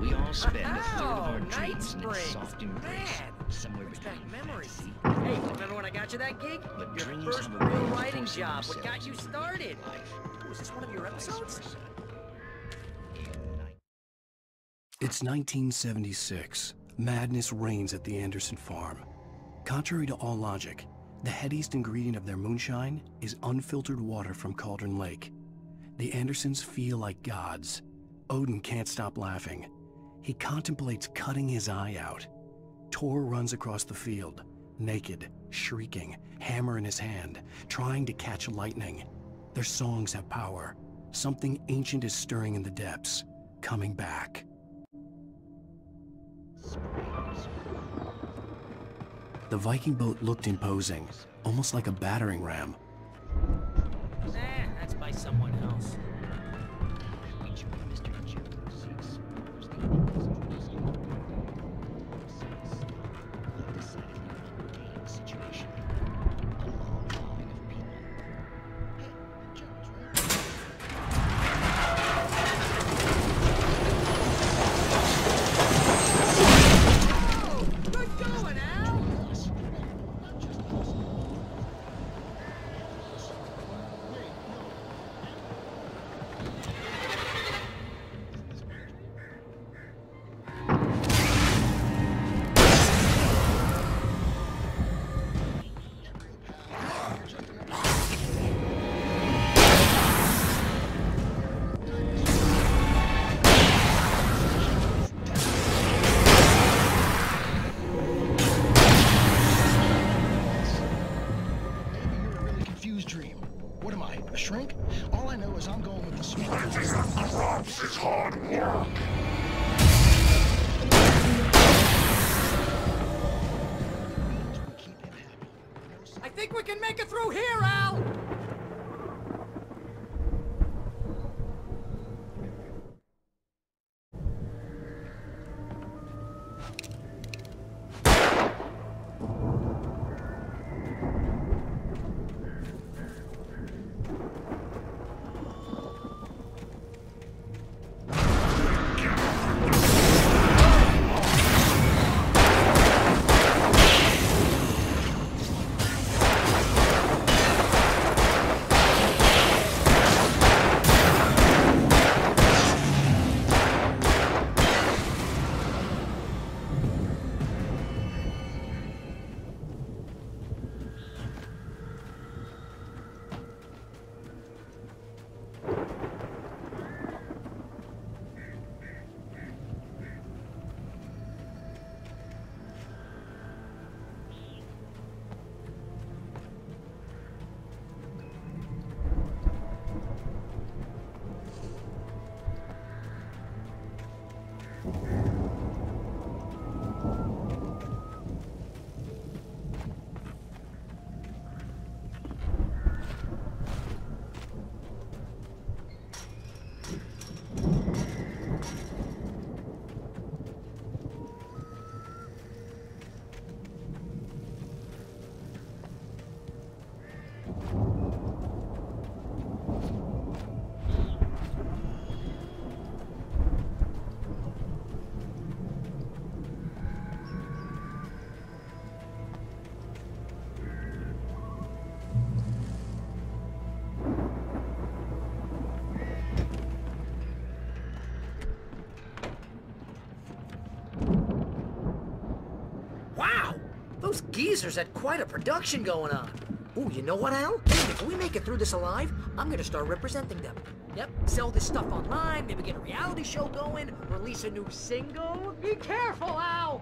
We all spend a third of our Night dreams in a Springs. soft embrace, Man, somewhere brings between back memories. fantasy. Hey, remember when I got you that gig? But Your dreams first have a way real of writing forcing job. What got themselves you into started? life. Was this one of your episodes? It's 1976. Madness reigns at the Anderson farm. Contrary to all logic, the headiest ingredient of their moonshine is unfiltered water from Cauldron Lake. The Andersons feel like gods. Odin can't stop laughing. He contemplates cutting his eye out. Tor runs across the field, naked, shrieking, hammer in his hand, trying to catch lightning. Their songs have power. Something ancient is stirring in the depths, coming back. The Viking boat looked imposing, almost like a battering ram. That's by someone else. What am I, a shrink? All I know is I'm going with the smart. Crops is hard work. I think we can make it through here, Al! Those geezers had quite a production going on. Ooh, you know what, Al? If we make it through this alive, I'm gonna start representing them. Yep, sell this stuff online, maybe get a reality show going, release a new single. Be careful, Al!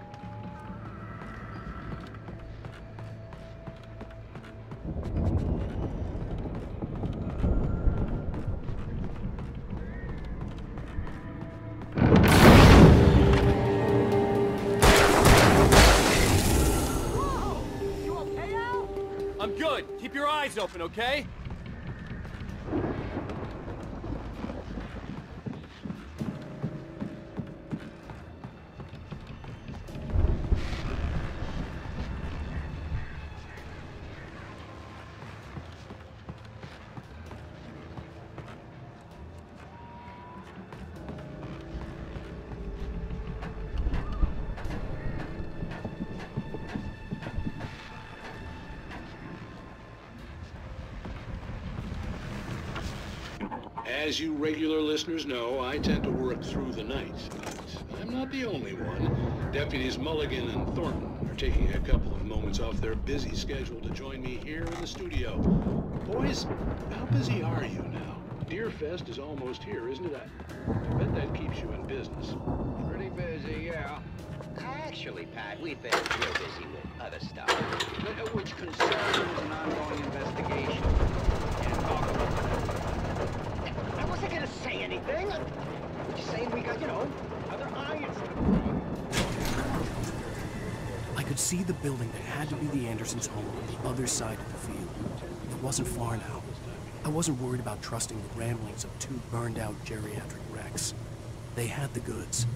I'm good. Keep your eyes open, okay? As you regular listeners know, I tend to work through the night, but I'm not the only one. Deputies Mulligan and Thornton are taking a couple of moments off their busy schedule to join me here in the studio. Boys, how busy are you now? Deerfest is almost here, isn't it? I bet that keeps you in business. Pretty busy, yeah. Actually, Pat, we've been real busy with other stuff, which concerns an ongoing investigation. Can't talk about that. I wasn't gonna say anything. I'm just saying we got, other irons in the fire. I could see the building that had to be the Andersons' home on the other side of the field. It wasn't far now. I wasn't worried about trusting the ramblings of two burned-out geriatric wrecks. They had the goods.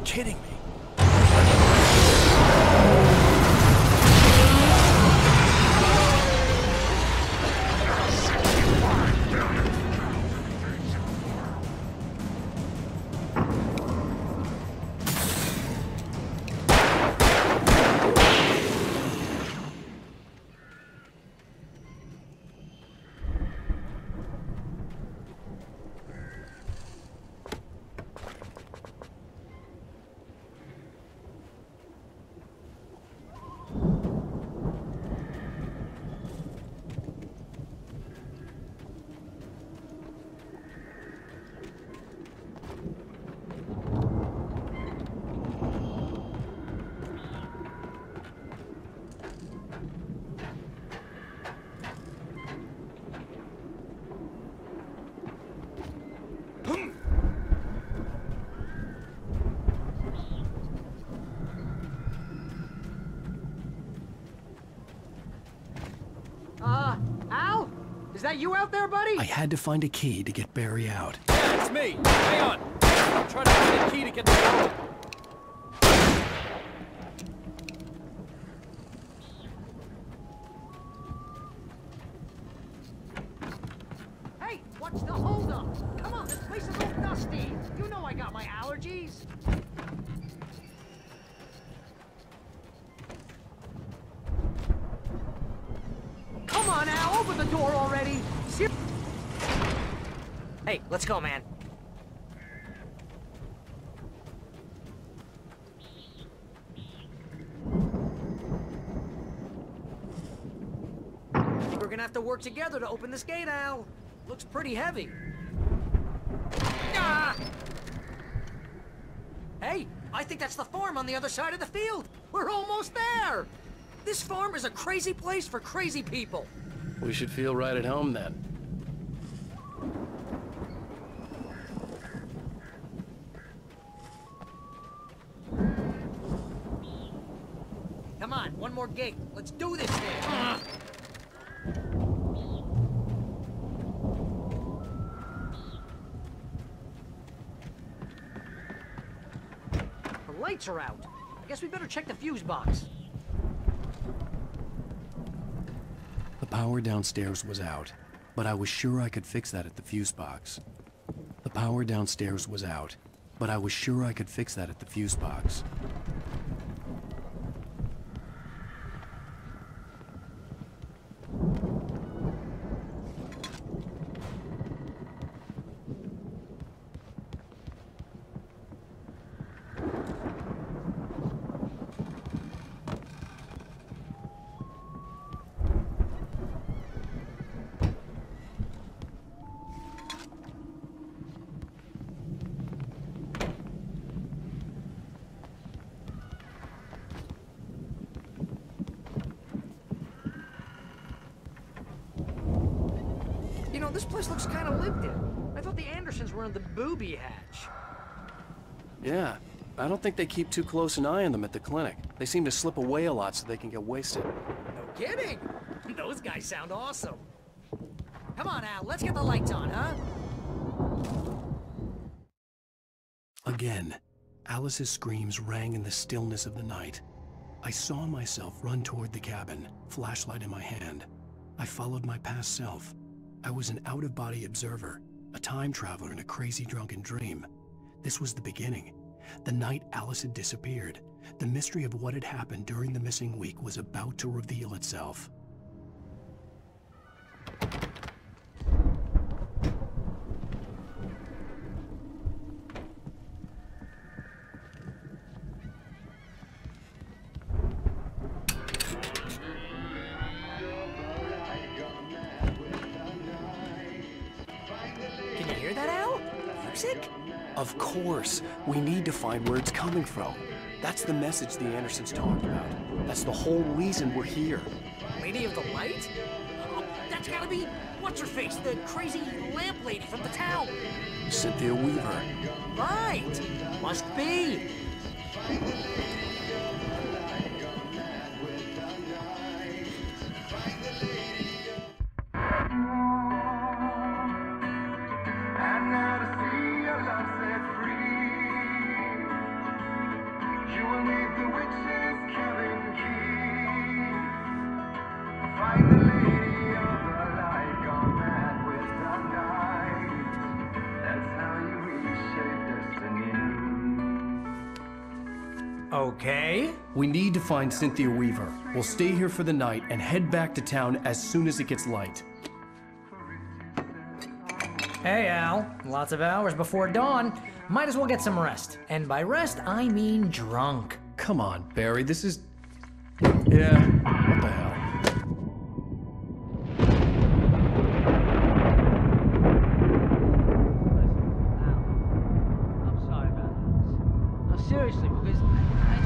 Kidding me. Al? Is that you out there, buddy? I had to find a key to get Barry out. Yeah, it's me. Hang on. I'm trying to find a key to get the door open. Hey, what's the holdup? Come on, this place is all dusty. You know I got my allergies. Come on, Al, open the door already. Hey, let's go, man. We're gonna have to work together to open this gate, Al. Looks pretty heavy. Ah! Hey, I think that's the farm on the other side of the field. We're almost there. This farm is a crazy place for crazy people. We should feel right at home then. Come on, one more gate. Let's do this thing. The lights are out. I guess we better check the fuse box. The power downstairs was out, but I was sure I could fix that at the fuse box. The power downstairs was out, but I was sure I could fix that at the fuse box. You know, this place looks kind of lived in. I thought the Andersons were in the booby hatch. Yeah, I don't think they keep too close an eye on them at the clinic. They seem to slip away a lot so they can get wasted. No kidding! Those guys sound awesome. Come on, Al, let's get the lights on, huh? Again, Alice's screams rang in the stillness of the night. I saw myself run toward the cabin, flashlight in my hand. I followed my past self. I was an out-of-body observer, a time traveler in a crazy drunken dream. This was the beginning. The night Alice had disappeared. The mystery of what had happened during the missing week was about to reveal itself. Can you hear that, Al? Music? Of course. We need to find where it's coming from. That's the message the Andersons talked about. That's the whole reason we're here. Lady of the Light? Oh, that's gotta be what's-her-face, the crazy lamp lady from the town. Cynthia Weaver. Right! Must be. Okay. We need to find Cynthia Weaver. We'll stay here for the night and head back to town as soon as it gets light. Hey, Al. Lots of hours before dawn. Might as well get some rest. And by rest, I mean drunk. Come on, Barry, this is... Yeah, what the hell? Seriously, because I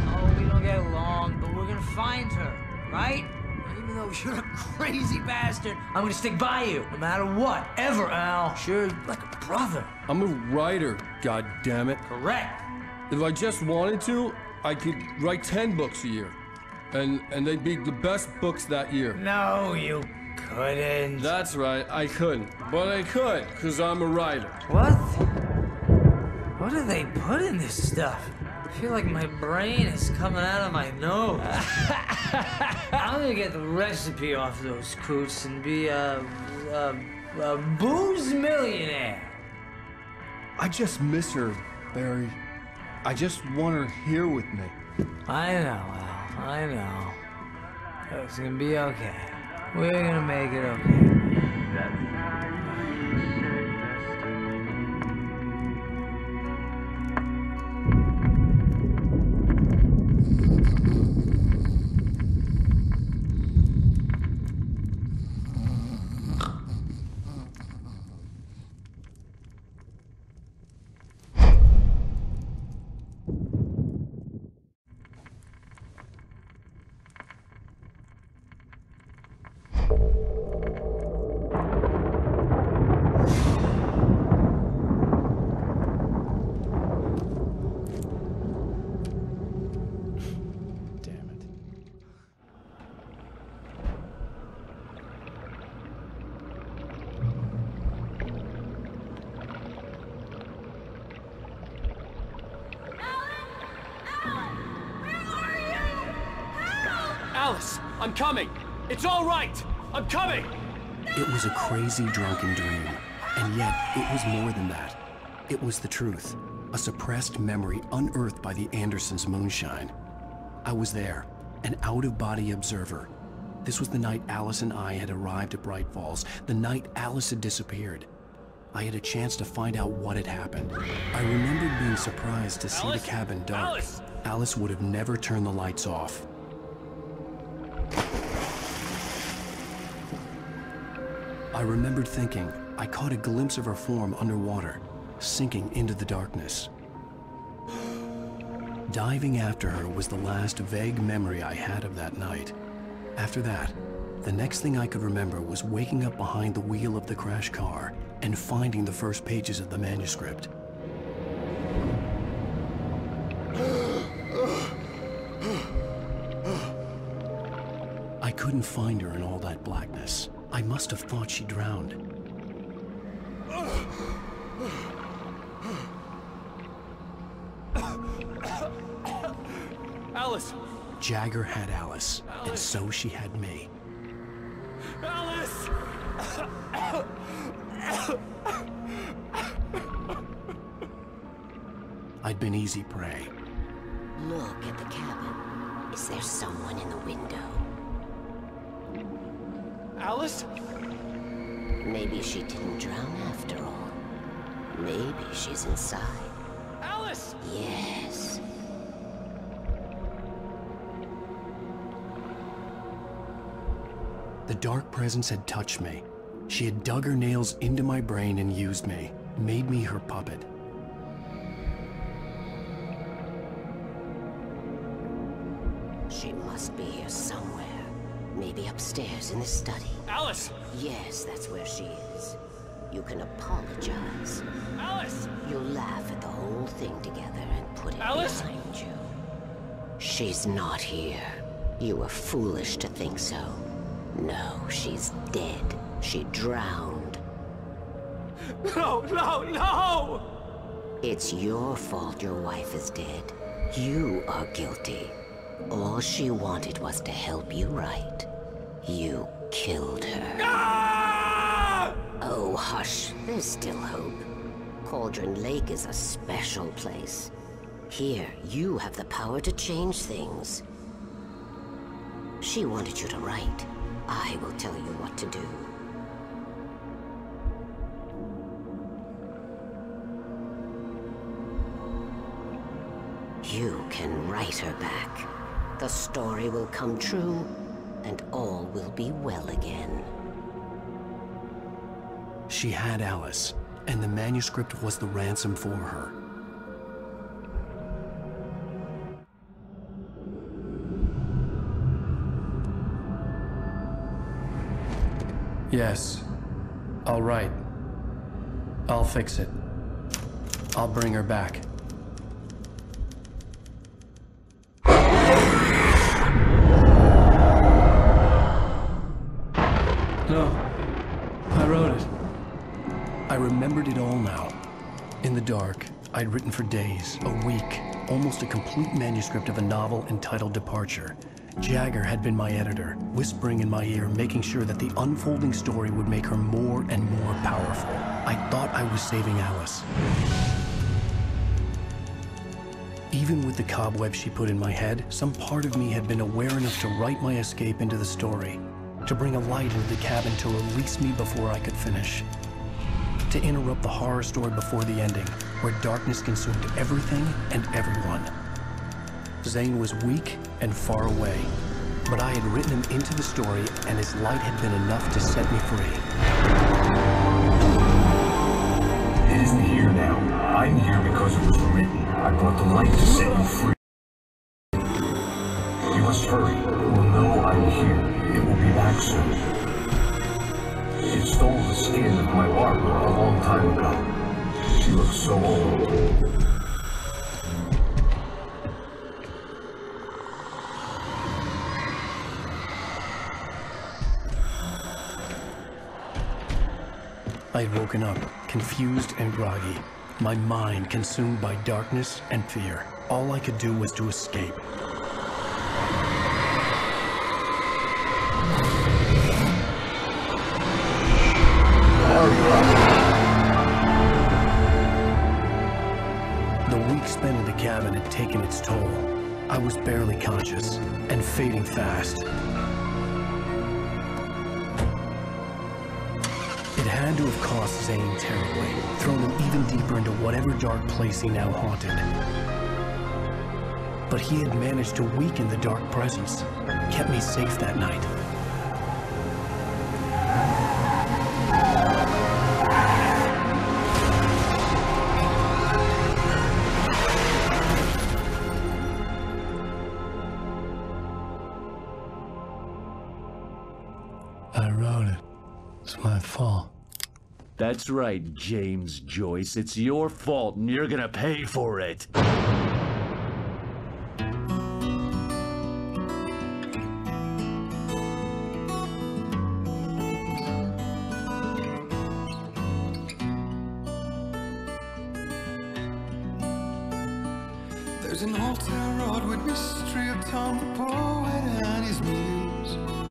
know we don't get along, but we're gonna find her, right? And even though you're a crazy bastard, I'm gonna stick by you, no matter what, ever, Al. Sure, like a brother. I'm a writer, goddammit. Correct. If I just wanted to, I could write 10 books a year. And they'd be the best books that year. No, you couldn't. That's right, I couldn't. But I could, because I'm a writer. What? What do they put in this stuff? I feel like my brain is coming out of my nose. I'm gonna get the recipe off those coots and be a booze millionaire. I just miss her, Barry. I just want her here with me. I know, Al. I know. It's gonna be okay. We're gonna make it okay. Alice, I'm coming! It's all right! I'm coming! It was a crazy drunken dream, and yet it was more than that. It was the truth, a suppressed memory unearthed by the Andersons' moonshine. I was there, an out-of-body observer. This was the night Alice and I had arrived at Bright Falls, the night Alice had disappeared. I had a chance to find out what had happened. I remembered being surprised to see the cabin dark. Alice would have never turned the lights off. I remembered thinking I caught a glimpse of her form underwater, sinking into the darkness. Diving after her was the last vague memory I had of that night. After that, the next thing I could remember was waking up behind the wheel of the crash car and finding the first pages of the manuscript. I couldn't find her in all that blackness. I must have thought she drowned. Alice! Jagger had Alice, and so she had me. Alice! I'd been easy prey. Look at the cabin. Is there someone in the window? Alice? Maybe she didn't drown after all. Maybe she's inside. Alice! Yes. The dark presence had touched me. She had dug her nails into my brain and used me, made me her puppet. She must be here somewhere. Maybe upstairs in the study. Alice! Yes, that's where she is. You can apologize. Alice! You'll laugh at the whole thing together and put it Alice! behind you. She's not here. You were foolish to think so. No, she's dead. She drowned. No, no, no! It's your fault your wife is dead. You are guilty. All she wanted was to help you right. You killed her. Ah! Oh, hush. There's still hope. Cauldron Lake is a special place. Here, you have the power to change things. She wanted you to write. I will tell you what to do. You can write her back. The story will come true, and all will be well again. She had Alice, and the manuscript was the ransom for her. Yes. All right. I'll fix it. I'll bring her back. No. I wrote it. I remembered it all now. In the dark, I'd written for days, a week, almost a complete manuscript of a novel entitled Departure. Jagger had been my editor, whispering in my ear, making sure that the unfolding story would make her more and more powerful. I thought I was saving Alice. Even with the cobwebs she put in my head, some part of me had been aware enough to write my escape into the story, to bring a light into the cabin to release me before I could finish, to interrupt the horror story before the ending, where darkness consumed everything and everyone. Zane was weak and far away, but I had written him into the story, and his light had been enough to set me free. It isn't here now. I'm here because it was written. I brought the light to set you free. You must hurry. It will know I'm here. It will be back soon. It stole the skin of my Barbara a long time ago. She looks so old. I had woken up, confused and groggy, my mind consumed by darkness and fear. All I could do was to escape. taken its toll. I was barely conscious, and fading fast. It had to have cost Zane terribly, thrown him even deeper into whatever dark place he now haunted. But he had managed to weaken the dark presence, kept me safe that night. I wrote it. It's my fault. That's right, James Joyce. It's your fault, and you're gonna pay for it. There's an old town road with mystery of Tom the poet and his muse.